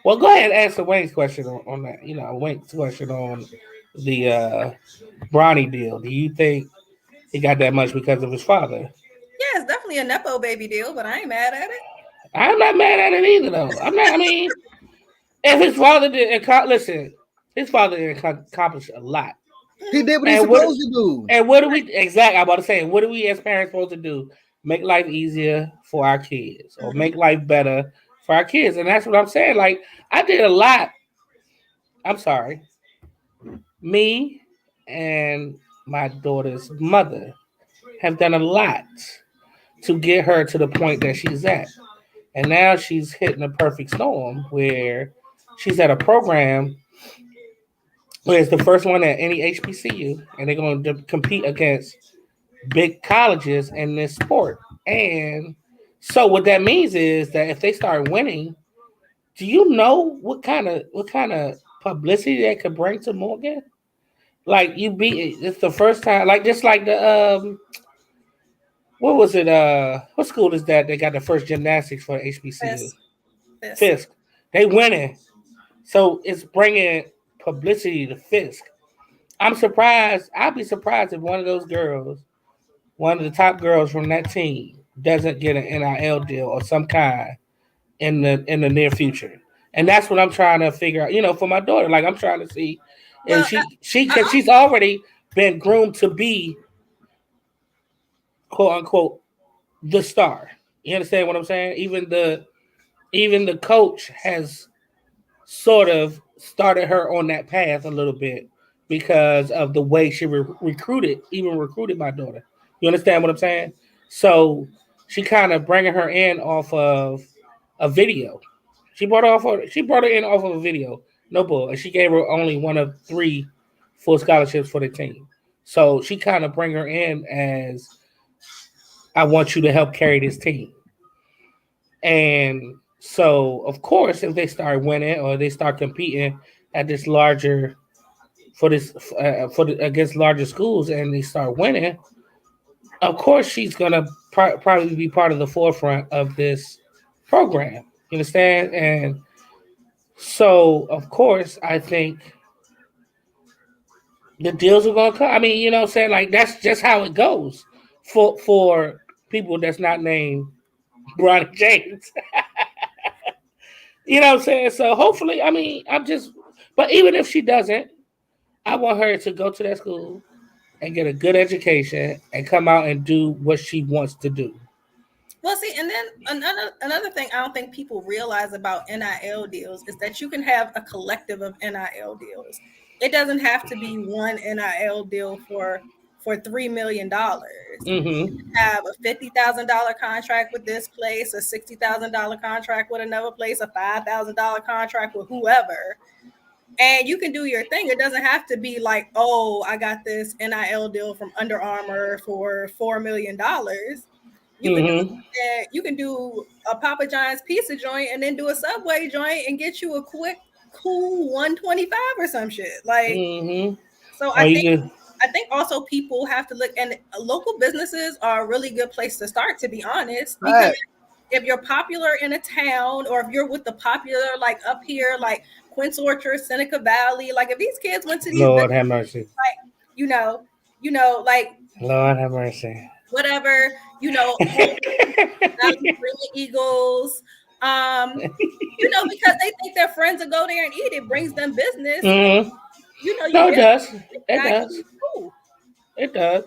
S1: well, go ahead and answer Wayne's question on that. Wayne's question on the Bronny deal. Do you think he got that much because of his father?
S2: Yeah, it's definitely a nepo baby deal, but I ain't mad at it.
S1: I'm not mad at it either, though. I'm not. I mean, if his father listen, his father didn't accomplish a lot.
S3: He did what he's supposed to do.
S1: And what do we exactly? I'm about to say, what do we as parents supposed to do? Make life easier for our kids, or make life better for our kids, and that's what I'm saying. Like, I did a lot. I'm sorry. Me and my daughter's mother have done a lot to get her to the point that she's at. And now she's hitting a perfect storm where she's at a program where it's the first one at any HBCU, and they're going to compete against big colleges in this sport. And so what that means is that if they start winning, do you know what kind of publicity that could bring to Morgan? Like, it's the first time, like just like the what was it? What school is that? They got the first gymnastics for HBCU. Fisk. They winning, so it's bringing publicity to Fisk. I'm surprised. I'd be surprised if one of those girls, one of the top girls from that team, doesn't get an NIL deal or some kind in the near future. And that's what I'm trying to figure out. For my daughter, like I'm trying to see, and she's already been groomed to be, quote unquote, the star. You understand what I'm saying? Even the coach has sort of started her on that path a little bit because of the way she recruited my daughter. You understand what I'm saying? So she kind of bringing her in off of a video. She brought her in off of a video. No bull. And she gave her only one of 3 full scholarships for the team. So she kind of bring her in as, I want you to help carry this team. And so, of course, if they start winning or they start competing at this larger against larger schools and they start winning, of course she's gonna probably be part of the forefront of this program. You understand? And so, of course, I think the deals are gonna come. I mean, you know what I'm saying? Like, that's just how it goes for people that's not named Bronny James. You know what I'm saying? So hopefully, I mean, but even if she doesn't, I want her to go to that school and get a good education and come out and do what she wants to do.
S2: Well, see, and then another thing I don't think people realize about NIL deals is that you can have a collective of NIL deals. It doesn't have to be one NIL deal for $3 million.
S1: Mm-hmm.
S2: You can have a $50,000 contract with this place, a $60,000 contract with another place, a $5,000 contract with whoever. And you can do your thing. It doesn't have to be like, oh, I got this NIL deal from Under Armour for $4 million. You can do a Papa John's pizza joint and then do a Subway joint and get you a quick, cool 125 or some shit. Like, so I think also people have to look, and local businesses are a really good place to start, to be honest, because if you're popular in a town, or if you're with the popular, like up here, like Quince Orchard, Seneca Valley, like if these kids went to these,
S1: Lord have mercy,
S2: like
S1: Lord have mercy,
S2: whatever, Eagles, because they think their friends will go there and eat. It brings them business.
S1: It does.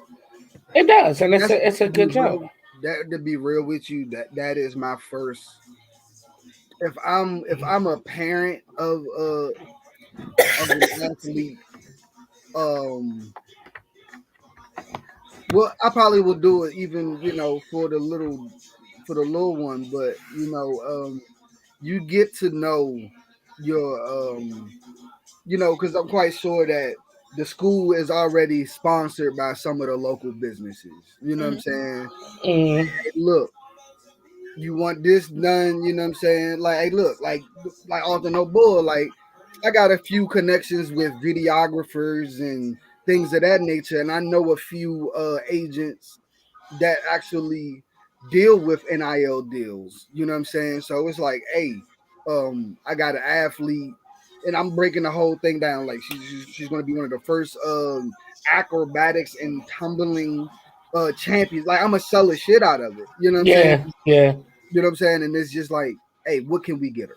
S1: It does, and it's a good job.
S3: That, to be real with you, that is my first. If I'm a parent of an athlete, um well, I probably will do it even, for the little one, but you get to know your because I'm quite sure that the school is already sponsored by some of the local businesses. You know what I'm saying?
S1: Mm.
S3: Hey, look, you want this done, you know what I'm saying? Like, hey, look, like Arthur No Bull, like I got a few connections with videographers and things of that nature, and I know a few agents that actually deal with NIL deals. You know what I'm saying? So it's like, hey, I got an athlete, and I'm breaking the whole thing down. Like she's going to be one of the first acrobatics and tumbling champions. Like I'm gonna sell the shit out of it. You know what I'm saying?
S1: Yeah, yeah.
S3: You know what I'm saying? And it's just like, hey, what can we get her?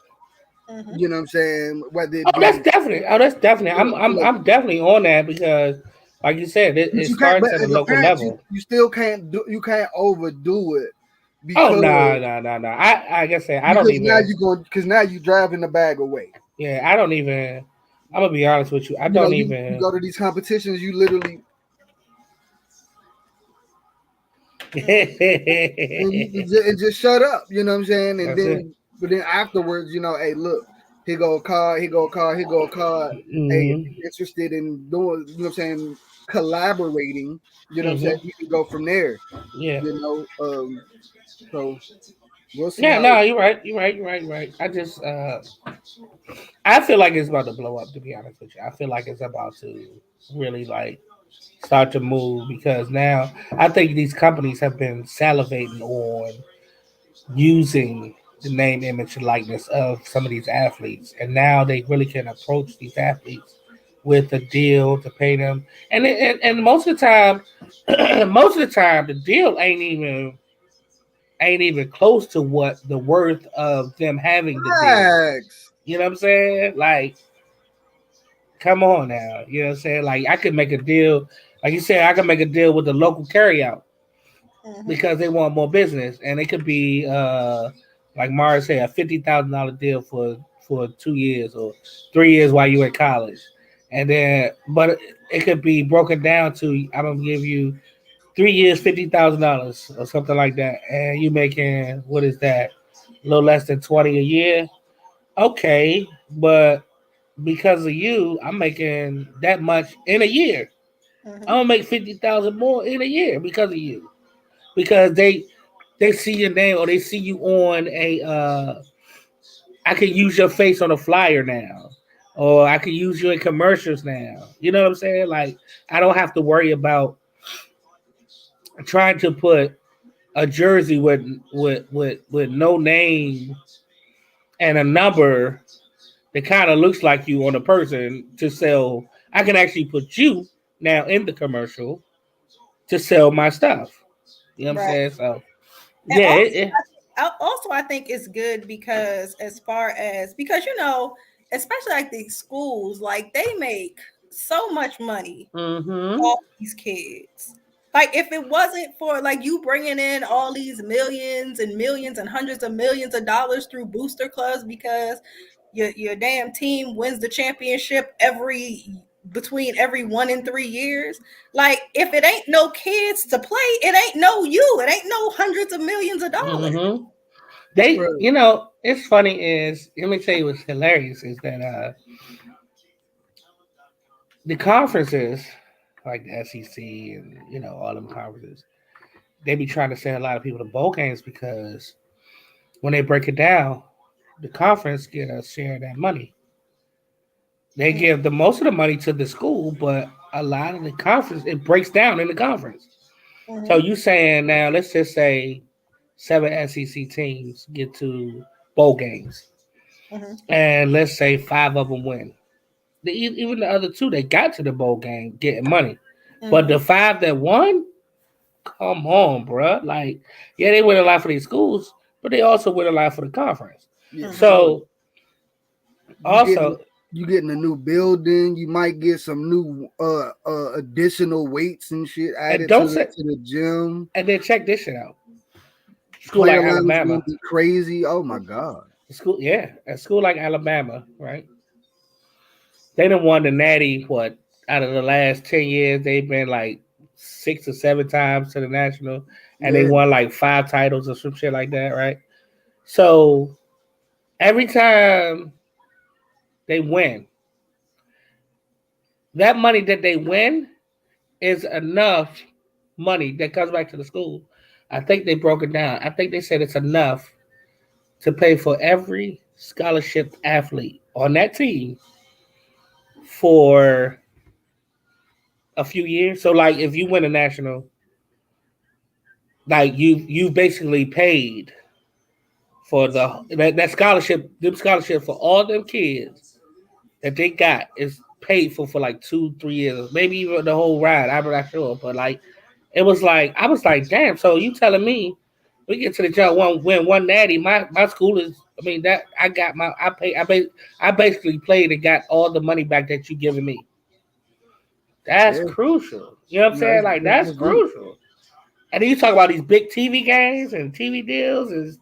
S3: You know what I'm saying? Whether it
S1: Oh, that's
S3: be,
S1: definitely. Oh, that's definitely.
S3: you know,
S1: I'm definitely on that because, like you said,
S3: but
S1: it
S3: you can't.
S1: starts
S3: But
S1: at a
S3: as a
S1: local
S3: parent,
S1: level.
S3: you still can't do. You can't overdo it
S1: Oh
S3: because
S1: no, no, no, no. I guess I don't
S3: because now
S1: even.
S3: you going because now you driving the bag away.
S1: Yeah, I don't even. I'm gonna be honest with you. I
S3: You know,
S1: don't
S3: you
S1: even.
S3: go to these competitions, you literally and just shut up. You know what I'm saying? And
S1: That's it.
S3: then but then afterwards, hey, look, here go a card, here go a card, here go a card. Hey, if
S1: Mm-hmm.
S3: you're interested in doing, you know what I'm saying, collaborating, you know what I'm saying,
S1: Mm-hmm.
S3: you can go from there.
S1: Yeah.
S3: So we'll see
S1: Yeah.
S3: how.
S1: No, you're right. You're right. You're right. You're right. I just. I feel like it's about to blow up. To be honest with you, I feel like it's about to really like start to move because now I think these companies have been salivating on using the name, image, and likeness of some of these athletes, and now they really can approach these athletes with a deal to pay them, and most of the time, most of the time, the deal ain't even close to what the worth of them having the deal.
S3: Facts.
S1: You know what I'm saying? Like, come on now. You know what I'm saying? Like, I could make a deal, like you said, I could make a deal with the local carryout because they want more business, and it could be like Mara said, a $50,000 deal for 2 years or 3 years while you at college, and then but it could be broken down to I'm gonna give you 3 years, $50,000 or something like that, and you making what is that? A little less than 20 a year. Okay, but because of you, I'm making that much in a year. I'm gonna make 50,000 more in a year because of you because they see your name or they see you on a I can use your face on a flyer now. Or I can use you in commercials now. You know what I'm saying? Like I don't have to worry about trying to put a jersey with no name and a number that kind of looks like you on a person to sell. I can actually put you now in the commercial to sell my stuff. You know what I'm
S2: Right.
S1: saying? So
S2: And
S1: yeah,
S2: also I think it's good because as far as because especially like these schools, like they make so much money
S1: mm-hmm.
S2: off these kids. Like if it wasn't for like you bringing in all these millions and hundreds of millions of dollars through booster clubs because your damn team wins the championship between every 1 and 3 years. Like if it ain't no kids to play, it ain't no you. It ain't no hundreds of millions of dollars.
S1: Mm-hmm. They,
S3: Bro,
S1: it's funny is let me tell you what's hilarious is that the conferences like the SEC and all them conferences, they be trying to send a lot of people to bowl games because when they break it down, the conference get a share of that money. They give the most of the money to the school, but a lot of the conference it breaks down in the conference. So
S2: Mm-hmm.
S1: you saying now, let's just say 7 SEC teams get to bowl games,
S2: Mm-hmm.
S1: and let's say 5 of them win. Even the other two that got to the bowl game getting money, but
S2: Mm-hmm.
S1: the 5 that won, come on, bro. Like, yeah, they win a lot for these schools, but they also win a lot for the conference.
S3: yeah, for
S2: Mm-hmm.
S3: sure.
S1: So
S3: You getting
S1: also,
S3: you getting a new building. You might get some new additional weights and shit
S1: and
S3: added to
S1: don't say,
S3: the gym.
S1: and then check this shit out. School like
S3: Player line is gonna
S1: Alabama,
S3: be crazy. Oh my god.
S1: a school like Alabama, right? They done won the Natty what out of the last 10 years, they've been like 6 or 7 times to the national, and they
S3: Yeah.
S1: won like 5 titles or some shit like that, right? So every time they win, that money that they win is enough money that comes back to the school. I think they broke it down. I think they said it's enough to pay for every scholarship athlete on that team for a few years. So like if you win a national, like you basically paid for that scholarship, them scholarship for all them kids that they got is paid for like 2-3 years, maybe even the whole ride. I'm not sure, but like it was like I was like, damn. So you telling me we get to the job win one natty? My school is. I mean that I got my I basically played and got all the money back that you giving me. That's
S3: Yeah.
S1: crucial. You know what I'm
S3: No,
S1: saying? Like that's
S3: that's deep.
S1: crucial. And then you talk about these big TV games and TV deals, is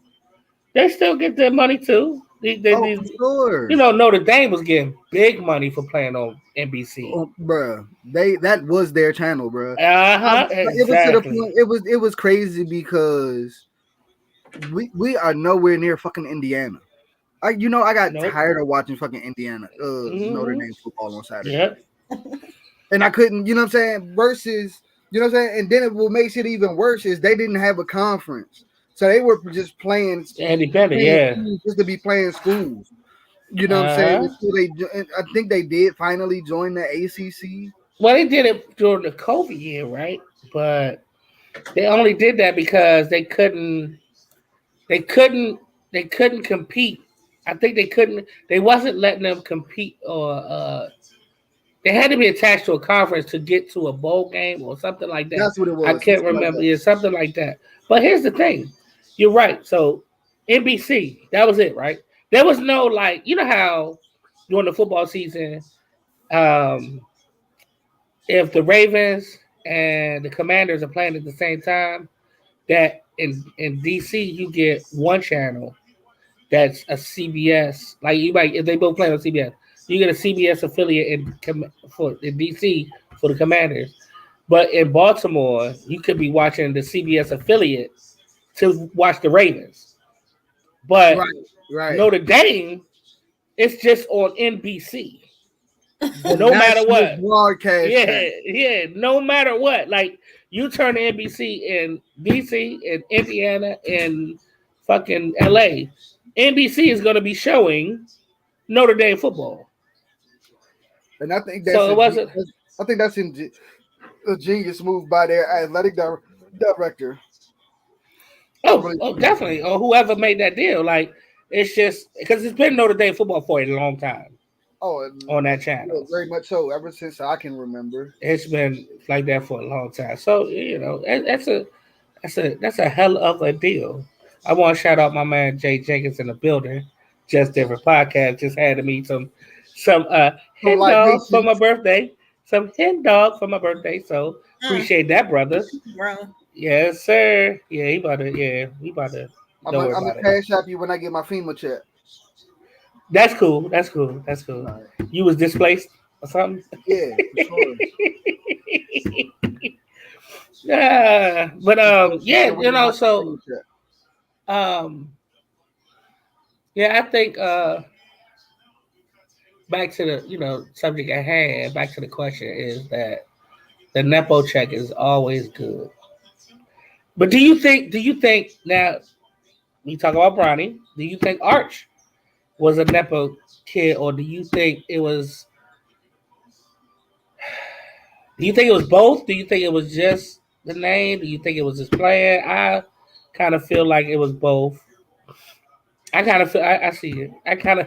S1: they still get their money too.
S3: Oh, for
S1: You
S3: sure.
S1: know, Notre Dame was getting big money for playing on NBC.
S3: Oh, bruh, that was their channel, bruh. It was to the
S1: Exactly.
S3: point. It was crazy because we are nowhere near fucking Indiana. I got
S1: Nope.
S3: tired of watching fucking Indiana, Notre
S1: Mm-hmm.
S3: Dame football on Saturday,
S1: Yep.
S3: and I couldn't. You know what I'm saying? Versus, you know what I'm saying? And then it what makes it even worse is they didn't have a conference, so they were just
S1: Independent,
S3: playing
S1: yeah.
S3: schools just to be playing schools. You know what I'm saying?
S1: Uh-huh.
S3: Until I think they did finally join the ACC.
S1: Well, they did it during the COVID year, right? But they only did that because they couldn't they couldn't compete. I think they couldn't they wasn't letting them compete or they had to be attached to a conference to get to a bowl game or something like that.
S3: That's what it
S1: I
S3: was.
S1: can't
S3: Something like
S1: remember.
S3: that.
S1: Yeah, something like that. But here's the thing. You're right. So NBC, that was it, right? There was no like, you know how during the football season, um, if the Ravens and the Commanders are playing at the same time, that in DC you get one channel that's a CBS. Like you might if they both play on CBS, you get a CBS affiliate in DC for the Commanders. But in Baltimore, you could be watching the CBS affiliate to watch the Ravens. But
S3: Right, right.
S1: Notre Dame, it's just on NBC.
S3: The
S1: No matter
S3: national
S1: what.
S3: broadcast
S1: Yeah,
S3: channel.
S1: yeah. No matter what. Like you turn to NBC in DC, in Indiana, in fucking LA. NBC is gonna be showing Notre Dame football.
S3: And I think
S1: So it wasn't
S3: a genius move by their athletic director. I really
S1: oh
S3: think so.
S1: definitely. Or whoever made that deal. Like it's just because it's been Notre Dame football for a long time
S3: Oh,
S1: on that
S3: yeah,
S1: channel.
S3: very much so. Ever since I can remember.
S1: It's been like that for a long time. So you know, that's a hell of a deal. I want to shout out my man Jay Jenkins in the building. Just different podcast. Just had me some
S3: Some
S1: hen dogs for my
S3: libations.
S1: birthday. Some hen dog for my birthday. So
S2: Mm,
S1: appreciate that, brother.
S2: bro.
S1: Yes, sir. Yeah, he about to. Yeah, we about to. Don't worry
S3: I'm gonna
S1: about it.
S3: cash app you when I get my FEMA check.
S1: That's cool. That's cool. That's cool.
S3: All right.
S1: You was displaced or something?
S3: Yeah, for sure.
S1: Yeah, but yeah,
S3: When I
S1: you
S3: get
S1: know,
S3: my
S1: so
S3: FEMA check.
S1: um, yeah, I think back to the subject at hand, back to the question is that the nepo check is always good. But do you think now we talk about Bronny? Do you think Arch was a nepo kid, or do you think it was? Do you think it was both? Do you think it was just the name? Do you think it was his plan? I kind of feel like it was both. I kind of feel I see it. I kind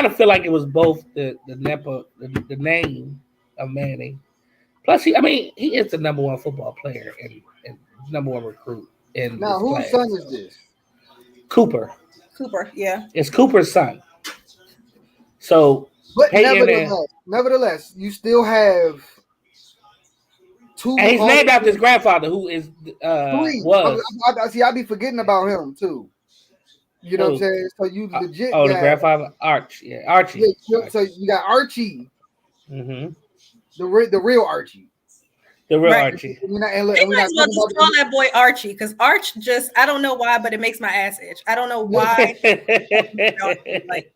S1: of feel like it was both the nepo the name of Manning. Plus, I mean, he is the number one football player and number one recruit in
S3: Now,
S1: this
S3: whose
S1: class.
S3: son is this?
S1: Cooper.
S2: Cooper, yeah.
S1: It's Cooper's son. So
S3: But
S1: Peyton
S3: nevertheless, you still have
S1: and
S3: two
S1: he's
S3: Hall
S1: named
S3: of
S1: after his
S3: Fame,
S1: grandfather, who is
S3: three.
S1: was
S3: I see. I be forgetting about him too. You know what I'm
S1: who
S3: saying? So you legit
S1: oh the
S3: got
S1: grandfather Arch, yeah Archie.
S3: yeah. So you got Archie,
S1: Mm-hmm.
S3: The real Archie.
S1: The real
S2: Right.
S1: Archie.
S3: We're not,
S2: You
S3: we're
S2: might
S3: not
S2: as well
S3: talking
S2: just
S3: about
S2: call that boy Archie, because Arch just, I don't know why, but it makes my ass itch. I don't know why. Like,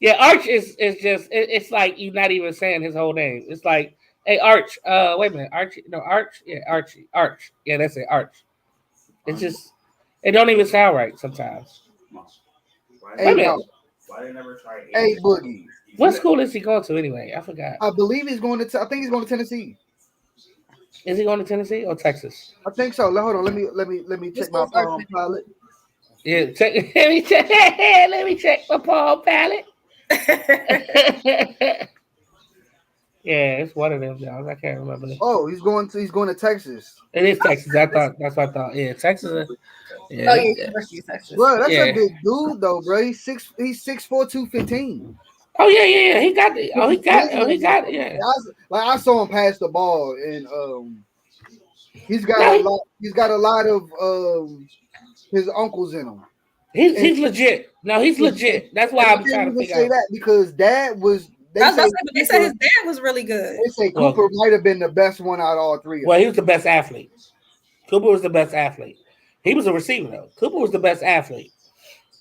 S1: Yeah, Arch is just it's like you're not even saying his whole name. It's like, hey Arch, wait a minute, Archie, no Arch, yeah Archie, Arch, yeah that's it, Arch. It's just it don't even sound right sometimes. Wait a
S3: Hey,
S1: minute,
S3: no. Hey, Boogie.
S1: what school is he going to anyway? I forgot.
S3: I believe he's going to. I think he's going to Tennessee.
S1: Is he going to Tennessee or Texas?
S3: I think so. Hold on. Let me check my pilot.
S1: Yeah, let me check my Palm Pilot. Yeah, it's one of them jobs. I can't remember.
S3: Oh, he's going to Texas.
S1: It is Texas. I thought that's what I thought. Yeah, Texas. Yeah,
S2: oh, yeah, University of Texas.
S3: Bro, that's
S1: yeah.
S3: a big dude though, bro. He's 6'4", 215.
S1: Oh yeah. He got it. Oh, he got it. Yeah.
S3: I saw him pass the ball, and he's got
S1: No,
S3: a lot. He's got a lot of his uncles in him.
S1: he's legit. No, he's legit. That's why I'm trying to figure out.
S3: That because Dad was.
S2: I was about to say, but they said his dad was really good.
S3: They say Cooper might have been the best one out of all three.
S1: Well, he was the best athlete. Cooper was the best athlete. He was a receiver though. Cooper was the best athlete,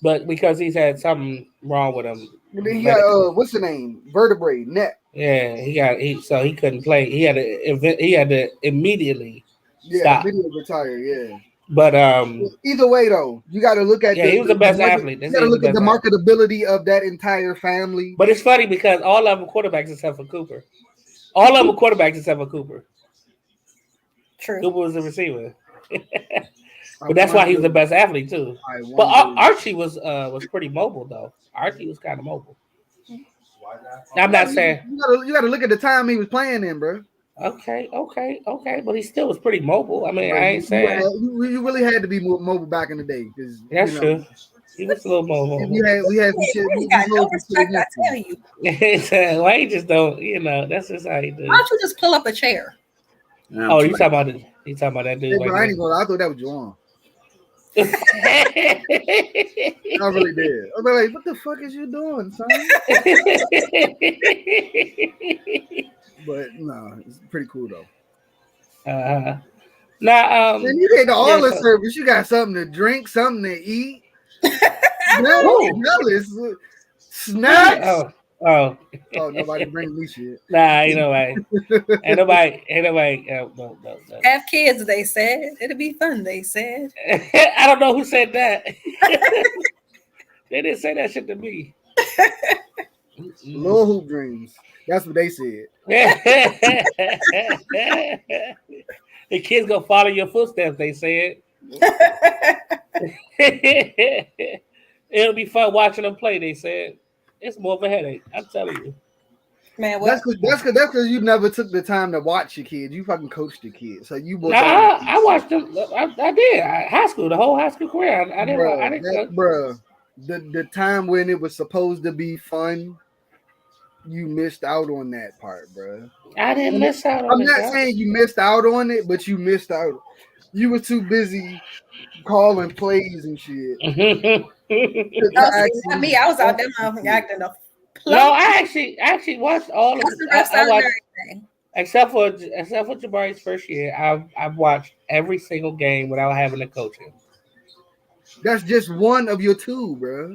S1: but because he's had something wrong with him.
S3: And then he got what's the name? Vertebrae neck.
S1: Yeah, so he couldn't play. He had to immediately stop.
S3: Immediately retire. Yeah.
S1: But
S3: either way though, you got to look at
S1: he was the best athlete.
S3: You got to look at the marketability of that entire family.
S1: But it's funny because all of them quarterbacks except for Cooper. All of them quarterbacks except for Cooper.
S2: True.
S1: Cooper was the receiver. But that's why he was the best athlete too. But Archie was pretty mobile though. Archie was kind of mobile. I'm not saying
S3: you got to look at the time he was playing in, bro.
S1: Okay, but he still was pretty mobile. I mean, I ain't saying
S3: you really had to be more mobile back in the day because
S1: that's true. He was a little mobile.
S3: We had some shit.
S2: We got no respect, I tell you.
S1: Why you just don't? That's just how you do.
S2: Why don't you just pull up a chair?
S1: Oh, you talking about that dude?
S3: Hey, bro, I ain't gonna. I thought that was Juwan. I really did. I was like, "What the fuck is you doing, son?" But no, it's pretty cool though.
S1: Now,
S3: man, you get all the service. You got something to drink, something to eat. Jealous. Snacks.
S1: Oh,
S3: nobody bring me shit.
S1: Nah, ain't nobody. No.
S2: Have kids, they said. It'll be fun, they said.
S1: I don't know who said that. They didn't say that shit to me.
S3: Little hoop dreams. That's what they said.
S1: The kids gonna follow your footsteps, they said. It'll be fun watching them play, they said. It's more of a headache. I'm telling you.
S2: Man, what?
S3: That's because you never took the time to watch your kids. You fucking coached the kids, so you.
S1: I watched them. I did. High school, the whole high school career. I didn't.
S3: Bro, the time when it was supposed to be fun, you missed out on that part, bro.
S1: I didn't miss out on it.
S3: I'm not saying you missed out on it, but you missed out. You were too busy calling plays and shit.
S2: I was out there acting a
S1: No, I actually watched all of it. Except for Jabari's first year, I've watched every single game without having to coach him.
S3: That's just one of your two, bro.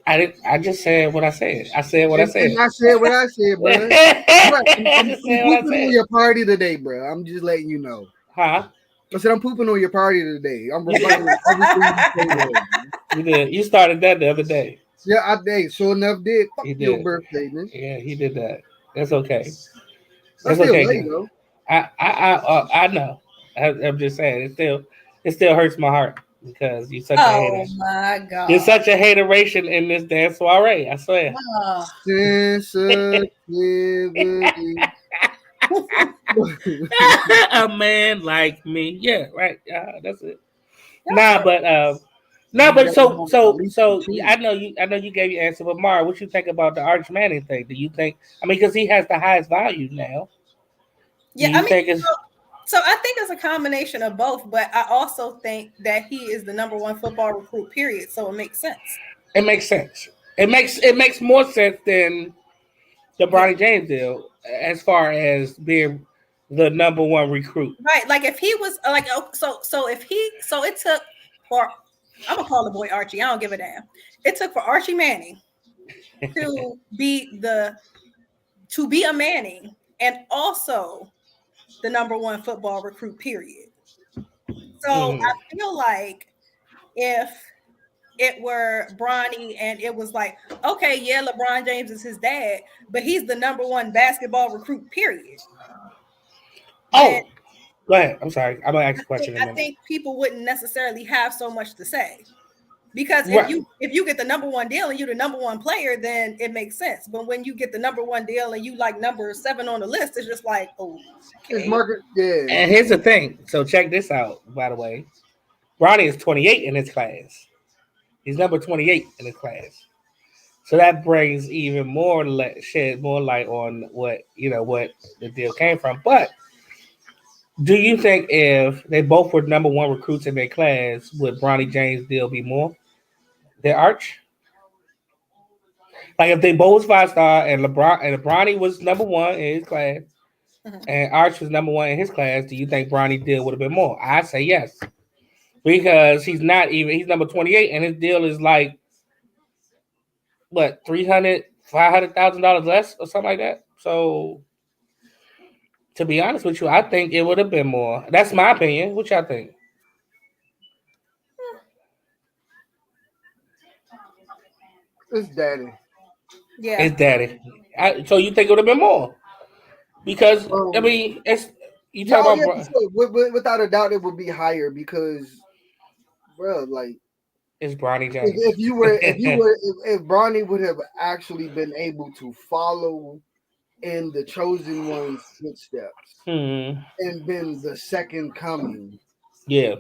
S1: I just said what I said. I said what I said.
S3: I said what I said, bro. I'm pooping on your party today, bro. I'm just letting you know.
S1: Huh?
S3: I said I'm pooping on your party today. I'm reviewing everything
S1: you did. You started that the other day.
S3: Yeah, I did. Sure enough, did. Fuck your birthday, man.
S1: Yeah, he did that. That's okay.
S3: That's okay. Late, though.
S1: I know. I'm just saying. It still hurts my heart because you're such a hater.
S2: Oh my god!
S1: You're such a hateration in this dance soiree. I swear. A man like me, yeah, right. That's it. But so I know you gave your answer, but Mara, what you think about the Arch Manning thing? Do you think? I mean, because he has the highest value now.
S2: Yeah, so I think it's a combination of both, but I also think that he is the number one football recruit. Period. So it makes sense.
S1: It makes sense. It makes more sense than the
S2: Yeah.
S1: Bronny James deal as far as being the number one recruit.
S2: Right. Like if he was like so if he so it took for I'm gonna call the boy Archie. I don't give a damn. It took for Archie Manning to be a Manning and also the number one football recruit, period. So I feel like if it were Bronny and it was like, okay, yeah, LeBron James is his dad, but he's the number one basketball recruit, period. Then
S1: Oh, go ahead. I'm sorry. I'm gonna ask a question in a
S2: I
S1: minute.
S2: think people wouldn't necessarily have so much to say. Because
S1: Right.
S2: if you get the number one deal and you're the number one player, then it makes sense. But when you get the number one deal and you like number 7 on the list, it's just like, oh,
S3: It's
S2: okay.
S3: market. Yeah.
S1: And here's the thing. So check this out. By the way, Bronny is 28 in his class. He's number 28 in his class. So that brings even more shed more light on what the deal came from. But do you think if they both were number one recruits in their class, would Bronny James' deal be more than Arch? Like if they both 5 star and Bronny was number one in his class
S2: Mhm.
S1: and Arch was number one in his class, do you think Bronny's deal would have been more? I say yes. Because he's number 28 and his deal is like what, $500,000 less or something like that. So to be honest with you, I think it would have been more. That's my opinion. What y'all think?
S3: It's daddy.
S2: Yeah.
S1: It's daddy. So you think it would have been more? Because I
S3: Um.
S1: mean, it's you
S3: Yeah.
S1: talk
S3: Oh
S1: about
S3: yeah. For sure. Without a doubt, it would be higher because, bro, like
S1: it's Bronny James.
S3: if Bronny would have actually been able to follow in the chosen one's footsteps and been the second coming.
S1: Yeah.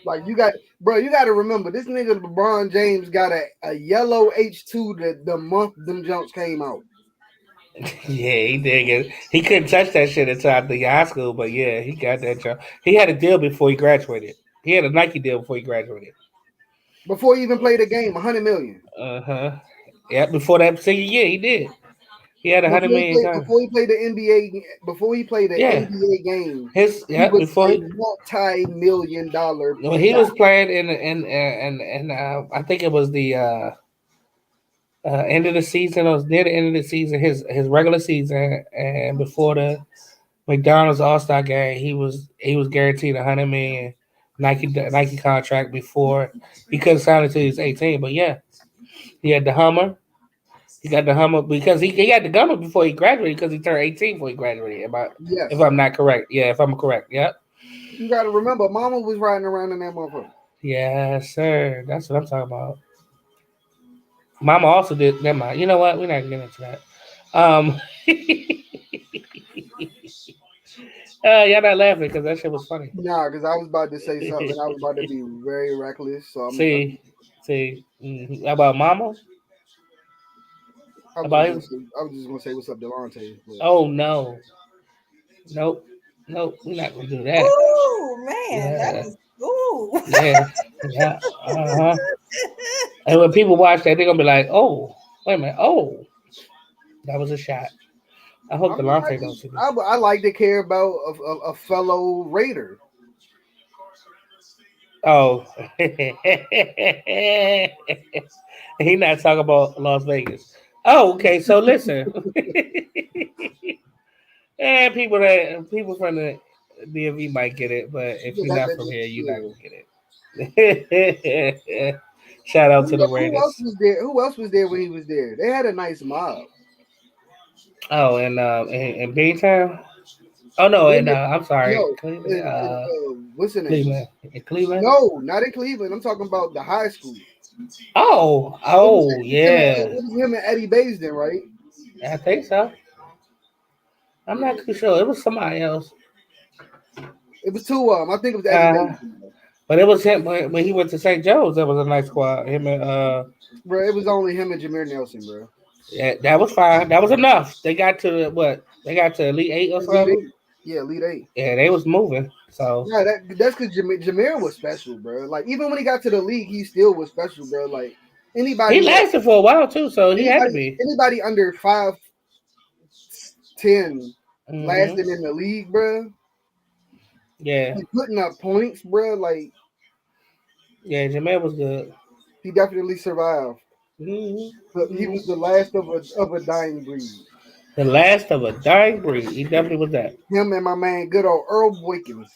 S3: Like you got to remember this nigga LeBron James got a yellow H2 the month them jumps came out.
S1: Yeah, he did get. He couldn't touch that shit until after high school, but yeah, he got that job. He had a deal before he graduated. He had a Nike deal before he graduated.
S3: Before he even played a game, 100 million.
S1: Uh-huh. Yeah, before that senior year, he did. He had 100 million times.
S3: Before he played the NBA, before he played an
S1: Yeah,
S3: NBA game, he
S1: yeah
S3: was
S1: before
S3: a
S1: he
S3: multi-million-dollar
S1: when he
S3: player.
S1: was playing in I think it was the end of the season. It was near the end of the season, his regular season, and before the McDonald's All Star game, he was guaranteed 100 million Nike contract before he couldn't sign it until he was 18. But yeah, he had the Hummer. He got the Hummer because he had the Hummer before he graduated because he turned 18 before he graduated. If
S3: Yes,
S1: I'm not correct, yeah, if I'm correct, yep.
S3: you got to remember, Mama was riding around in that motherfucker.
S1: Yes, sir. That's what I'm talking about. Mama also did. Never mind. You know what? We're not getting into that. Um, y'all not laughing because that shit was funny.
S3: Nah, because I was about to say something. I was about to be very reckless. So
S1: see, about Mama. About him.
S3: I was just gonna say what's up, Delonte. But
S1: Oh no, nope, we're not gonna do that.
S2: Ooh, man, that
S1: Yeah,
S2: was ooh.
S1: yeah, yeah. Uh huh. And when people watch that, they're gonna be like, "Oh, wait a minute. Oh, that was a shot." I hope
S3: I mean,
S1: Delonte don't see this.
S3: I like to care about a fellow Raider.
S1: Oh, he not talking about Las Vegas. Oh, okay. So listen, and people from the DMV might get it, but if
S3: Yeah,
S1: you're not from here, you're not
S3: yeah.
S1: gonna get it. Shout out to the
S3: Who else
S1: Raiders.
S3: was there? Who else was there when he was there? They had a nice mob.
S1: Oh, and in Beantown. Oh no, and I'm sorry,
S3: No,
S1: Cleveland.
S3: what's the name?
S1: Cleveland. In Cleveland.
S3: No, not in Cleveland. I'm talking about the high school.
S1: Oh, yeah.
S3: It was him and Eddie Baisden, right?
S1: I think so. I'm not too sure. It was somebody else.
S3: It was two of them. I think it was Eddie Baisden.
S1: But it was him when he went to St. Joe's. That was a nice squad. Him and
S3: Bro, it was only him and Jameer Nelson, bro.
S1: yeah, that was fine. That was enough. They got to the what? They got to Elite 8 or something.
S3: Yeah, Elite 8.
S1: Yeah, they was moving. So
S3: yeah, that's because Jameer was special, bro. Like even when he got to the league, he still was special, bro. Like Anybody
S1: He lasted for a while too, so he had to be.
S3: Anybody under 5'10" lasting in the league, bro.
S1: Yeah.
S3: He's putting up points, bro. Like,
S1: yeah, Jameer was good.
S3: He definitely survived. But he was the last of a dying breed.
S1: The last of a dying breed. He definitely was that.
S3: Him and my man, good old Earl Boykins.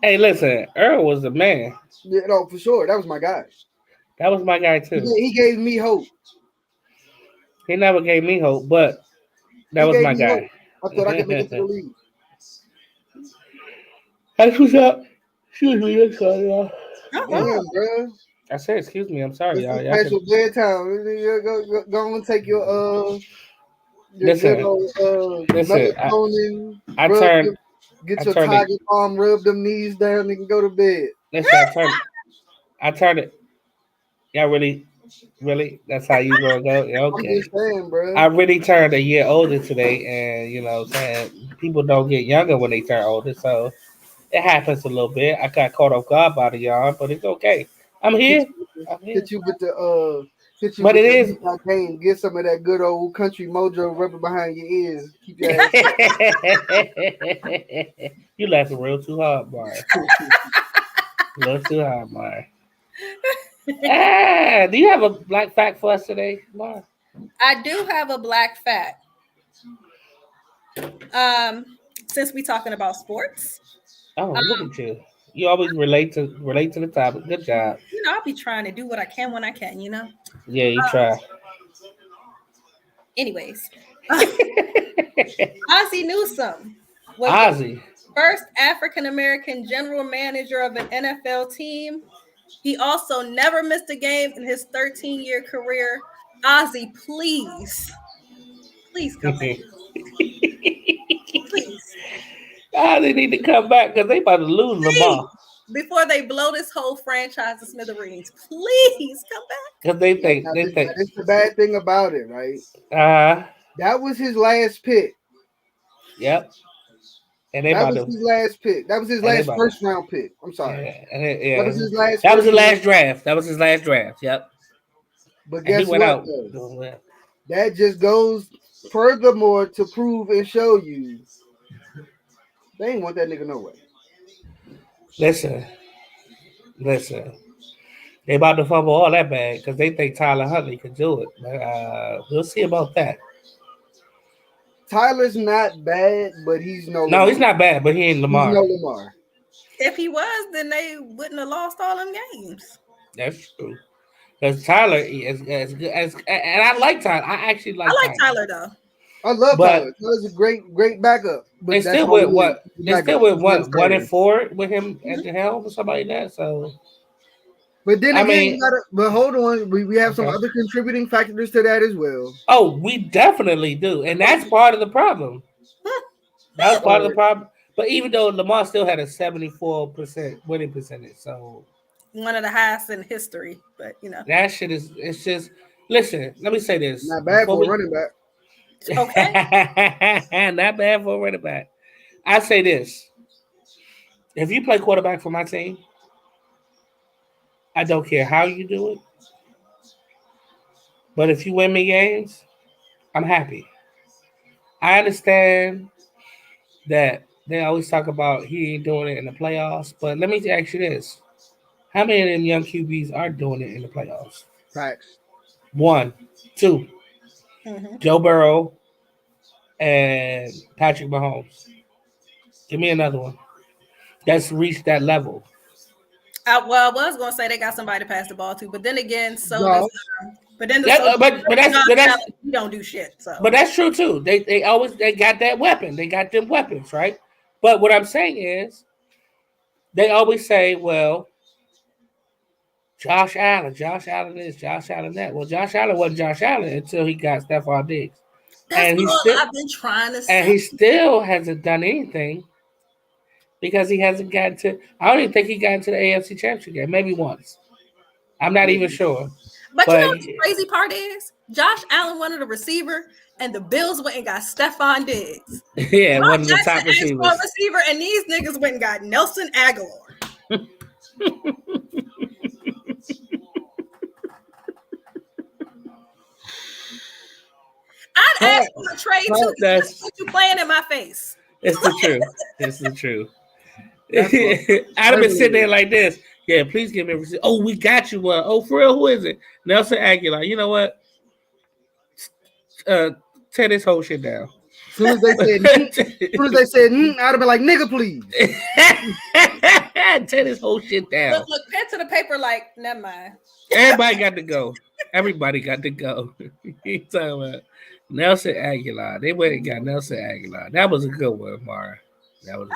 S1: Hey, listen, Earl was the man.
S3: Yeah, no, for sure. That was my guy.
S1: That was my guy too.
S3: He gave me hope.
S1: He never gave me hope, but that was my guy.
S3: Hope. I thought I could make it to the league.
S1: That's what's up. Excuse me, I'm sorry, y'all.
S3: Damn, bro.
S1: I said, excuse me, I'm sorry, y'all.
S3: Special bedtime. Go and take your
S1: listen,
S3: melatonin. Get your tiger palm, rub them knees down, and go to bed.
S1: Listen, I turned it. Y'all really? That's how you gonna go? Yeah, okay.
S3: I'm just saying, bro.
S1: I really turned a year older today, and you know, saying people don't get younger when they turn older, so it happens a little bit. I got caught off guard by the yarn, but it's okay. I'm here.
S3: Hit you with the
S1: But it is
S3: game. Get some of that good old country mojo rubbing behind your ears. Keep your ass.
S1: You laughing real too hard, Mari. Real too hard, Mari. Do you have a black fact for us today, Mari?
S2: I do have a black fact. Since we're talking about sports.
S1: Oh, look at you. You always relate to the topic. Good job.
S2: You know, I'll be trying to do what I can when I can, you know?
S1: Yeah, you try.
S2: Anyways. Ozzie Newsome
S1: was
S2: the first African-American general manager of an NFL team. He also never missed a game in his 13-year career. Ozzie, please come back. Please.
S1: They need to come back because they about to lose Lamar.
S2: Before they blow this whole franchise to smithereens, please come back.
S1: Because they think
S3: that's the bad thing about it, right?
S1: That
S3: was his last pick.
S1: Yep. And
S3: that was his last pick. That was his last first round pick. I'm sorry.
S1: Yeah.
S3: That was his last.
S1: That was his last draft. That was his last draft. Yep.
S3: But guess what? That just goes furthermore to prove and show you they ain't want that nigga no way.
S1: Listen. They about to fumble all that bag because they think Tyler Huntley could do it. But we'll see about that.
S3: Tyler's not bad, but he's no.
S1: No, he's not bad, but he ain't Lamar.
S3: He's no Lamar.
S2: If he was, then they wouldn't have lost all them games.
S1: That's true. Because Tyler is as good as, and I like Tyler. I actually like.
S2: I like Tyler though.
S3: I love Tyler. Tyler's a great backup. But
S1: they still with what? They still with what? 1-4 with him at the helm or something like that. So.
S3: But then again, but hold on, we have some other contributing factors to that as well.
S1: Oh, we definitely do, and that's part of the problem. That's part of the problem. But even though Lamar still had a 74% winning percentage, so
S2: one of the highest in history, but you know
S1: that shit is. It's just listen. Let me say this.
S3: Not bad for a running back.
S2: Okay.
S1: Not bad for a running back. I say this: if you play quarterback for my team. I don't care how you do it. But if you win me games, I'm happy. I understand that they always talk about he ain't doing it in the playoffs. But let me ask you this. How many of them young QBs are doing it in the playoffs?
S3: Facts.
S1: 1, 2. Joe Burrow and Patrick Mahomes. Give me another one. That's reached that level.
S2: I was going to say they got somebody to pass the ball to, but then again, but that's you don't do shit. So,
S1: but that's true too. They always got that weapon. They got them weapons, right? But what I'm saying is, they always say, "Well, Josh Allen this, Josh Allen that." Well, Josh Allen wasn't Josh Allen until he got Stephon Diggs,
S2: and I've been trying to say.
S1: And he still hasn't done anything. Because he hasn't gotten to, I don't even think he got into the AFC Championship game. Maybe once. I'm not even sure.
S2: But you know what the crazy part is? Josh Allen wanted a receiver, and the Bills went and got Stephon Diggs.
S1: Yeah, one of the top receivers.
S2: Receiver, and these niggas went and got Nelson Aguilar. ask for a trade too. That's what you playing in my face.
S1: It's the truth. It's the truth. I'd have been sitting there like this. Yeah, please give me a receipt. Oh, we got you one. Oh, for real, who is it? Nelson Aguilar. You know what? Tear this whole shit down.
S3: As soon as they said, I'd have been like, nigga, please.
S1: Tear this whole shit down.
S2: Look, pen to the paper, like, never mind.
S1: Everybody got to go. Everybody got to go. You talking about Nelson Aguilar. They went and got Nelson Aguilar. That was a good one, Mara. That was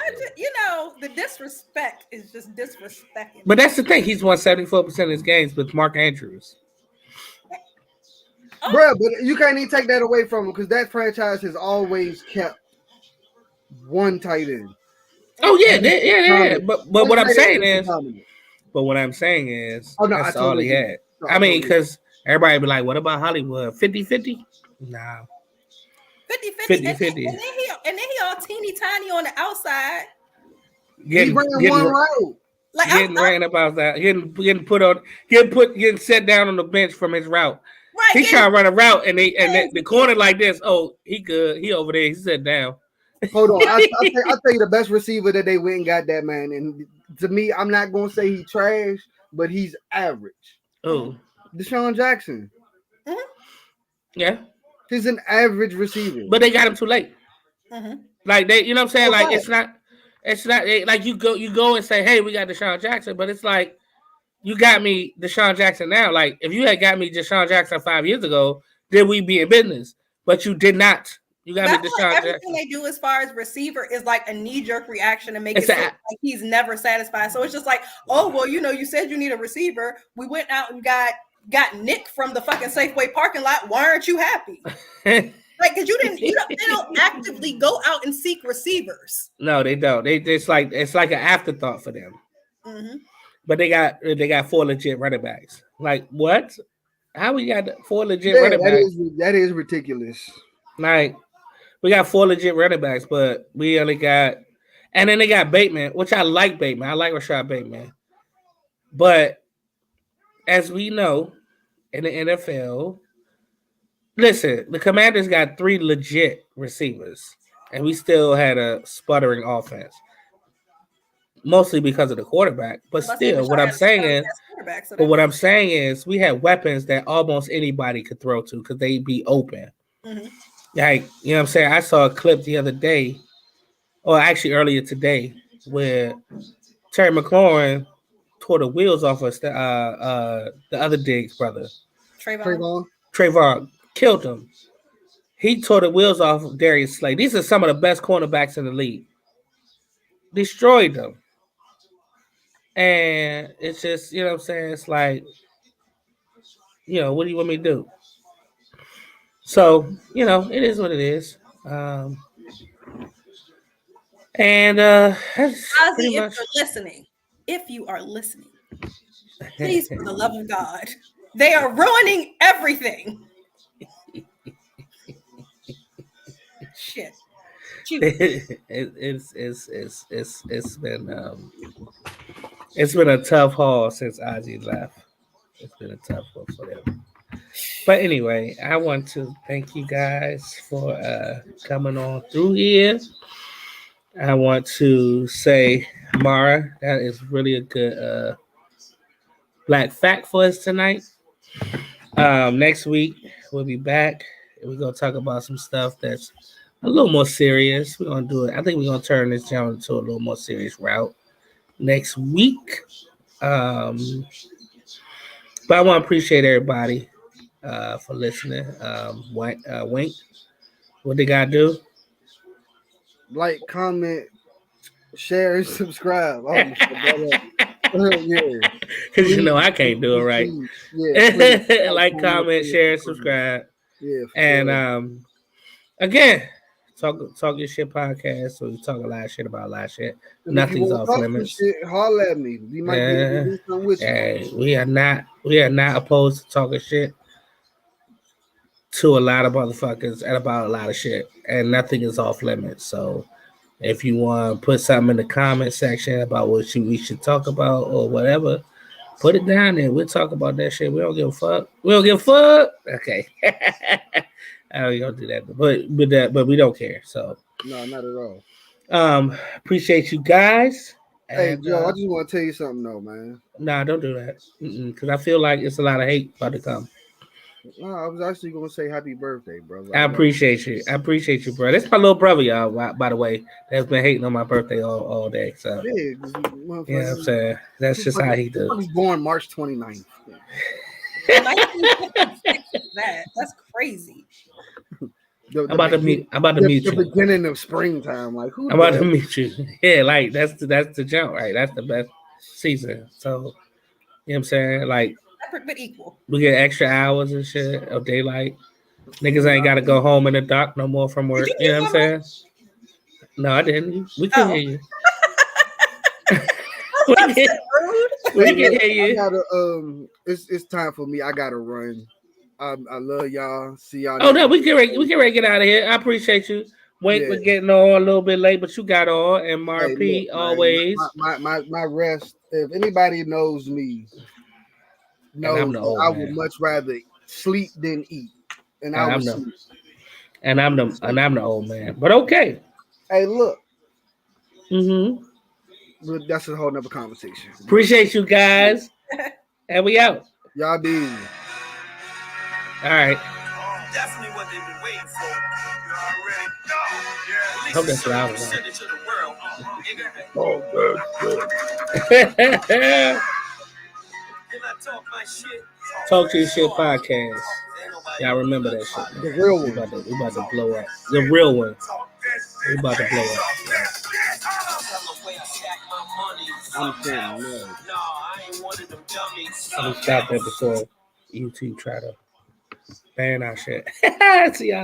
S2: the disrespect is just disrespecting.
S1: But that's the thing. He's won 74% of his games with Mark Andrews.
S3: Oh. Bro, but you can't even take that away from him because that franchise has always kept one tight end.
S1: Oh yeah. But what I'm saying is, that's all he had. I mean, because everybody be like, "What about Hollywood? 50-50?" Nah.
S2: 50-50. And then he all teeny tiny on the outside.
S3: He ran one route.
S1: Like ran about that. Getting set down on the bench from his route. Right. He's trying to run a route and the corner like this. Oh, he good. He over there. He sat down.
S3: Hold on. I'll tell you the best receiver that they went and got that man. And to me, I'm not gonna say he trash, but he's average.
S1: Oh.
S3: Deshaun Jackson.
S2: Mm-hmm.
S1: Yeah.
S3: He's an average receiver.
S1: But they got him too late.
S2: Mm-hmm.
S1: Like they, you know what I'm saying? Like it's not like you go and say, hey, we got Deshaun Jackson, but it's like you got me Deshaun Jackson now. Like if you had got me Deshaun Jackson 5 years ago, then we'd be in business. But you did not. You got me Deshaun Jackson.
S2: Everything they do as far as receiver is like a knee-jerk reaction to make it like he's never satisfied. So it's just like, oh well, you said you need a receiver. We went out and got Nick from the fucking Safeway parking lot. Why aren't you happy? Like, because they don't actively go out and seek receivers.
S1: No, they don't. It's like an afterthought for them.
S2: Mm-hmm.
S1: But they got 4 legit running backs. Like what? How we got 4 legit running backs?
S3: That is ridiculous.
S1: Like we got 4 legit running backs, but we only got, and then they got Bateman, which I like Bateman. I like Rashad Bateman, but as we know in the NFL. Listen, the Commanders got 3 legit receivers, and we still had a sputtering offense, mostly because of the quarterback. But still, what I'm saying is, we had weapons that almost anybody could throw to because they'd be open.
S2: Mm-hmm.
S1: Like, you know what I'm saying? I saw a clip the other day, or actually earlier today, where Terry McLaurin tore the wheels off of the other Diggs brother, Trayvon. Killed him. He tore the wheels off of Darius Slay. These are some of the best cornerbacks in the league. Destroyed them. And it's just, you know what I'm saying? It's like, what do you want me to do? So, it is what it is. That's
S2: pretty much. If you are listening, please, for the love of God, they are ruining everything. Shit.
S1: It's been a tough haul since Ozzy left. It's been a tough one for them. But anyway, I want to thank you guys for coming on through here. I want to say, Mara, that is really a good black fact for us tonight. Next week we'll be back. We're gonna talk about some stuff that's a little more serious. We're gonna do it. I think we're gonna turn this down into a little more serious route next week. But I want to appreciate everybody for listening. Wink, what they gotta do?
S3: Like, comment, share, and subscribe. Yeah.
S1: Because I can't do it right. Yeah, like, comment, share, and subscribe.
S3: Yeah.
S1: And again, talk your shit podcast. So we talk a lot of shit about a lot of shit.
S3: And
S1: nothing's off limits.
S3: Holler at me. We might be able to do something with you.
S1: We are not opposed to talking shit to a lot of motherfuckers and about a lot of shit. And nothing is off limits. So if you want to put something in the comment section about what we should talk about or whatever, put it down there. We'll talk about that shit. We don't give a fuck. Okay. I don't gonna do that, but we don't care. So
S3: No, not at all.
S1: appreciate you guys.
S3: Hey,
S1: And
S3: Joe, I just want to tell you something, though, man.
S1: nah, don't do that because I feel like it's a lot of hate about to come.
S3: No, I was actually gonna say happy birthday, brother.
S1: I appreciate you. I appreciate you, bro. That's my little brother, y'all. By the way, that's been hating on my birthday all day. So
S3: Yeah,
S1: yeah, I'm saying that's just how he does.
S3: I was born March 29th.
S2: 1956 is that? That's crazy.
S1: I'm about to mute
S3: the
S1: you.
S3: beginning of springtime. Like who?
S1: I'm about to mute you. Yeah, like that's the jump, right? That's the best season. So you know what I'm saying? Like
S2: Separate but equal.
S1: we get extra hours and shit of daylight. Niggas ain't gotta go home in the dark no more from work. You know what I'm saying? No, I didn't. We can hear you. we can hear you.
S3: I gotta it's time for me. I gotta run. I love y'all. See y'all.
S1: Oh no, we can get out of here. I appreciate you. Wait, we're getting on a little bit late, but you got on. And Marp always.
S3: My rest. If anybody knows me, knows that I would much rather sleep than eat. And I was sleep.
S1: And I'm the old man. But okay.
S3: Hey, look.
S1: Mm-hmm.
S3: But that's a whole nother conversation.
S1: Appreciate you guys. And we out.
S3: Y'all be easy.
S1: All right.
S4: Definitely what they've been waiting for. You already know. Yeah,
S1: I hope that's what I was
S4: send it to the world.
S1: Can
S4: I talk my shit?
S1: Talk to your shit podcast. Y'all remember that shit.
S3: The real one.
S1: We about to blow up. The real one. We about to blow up.
S3: I'm saying no.
S1: I stop that before YouTube try to ban our shit. See y'all.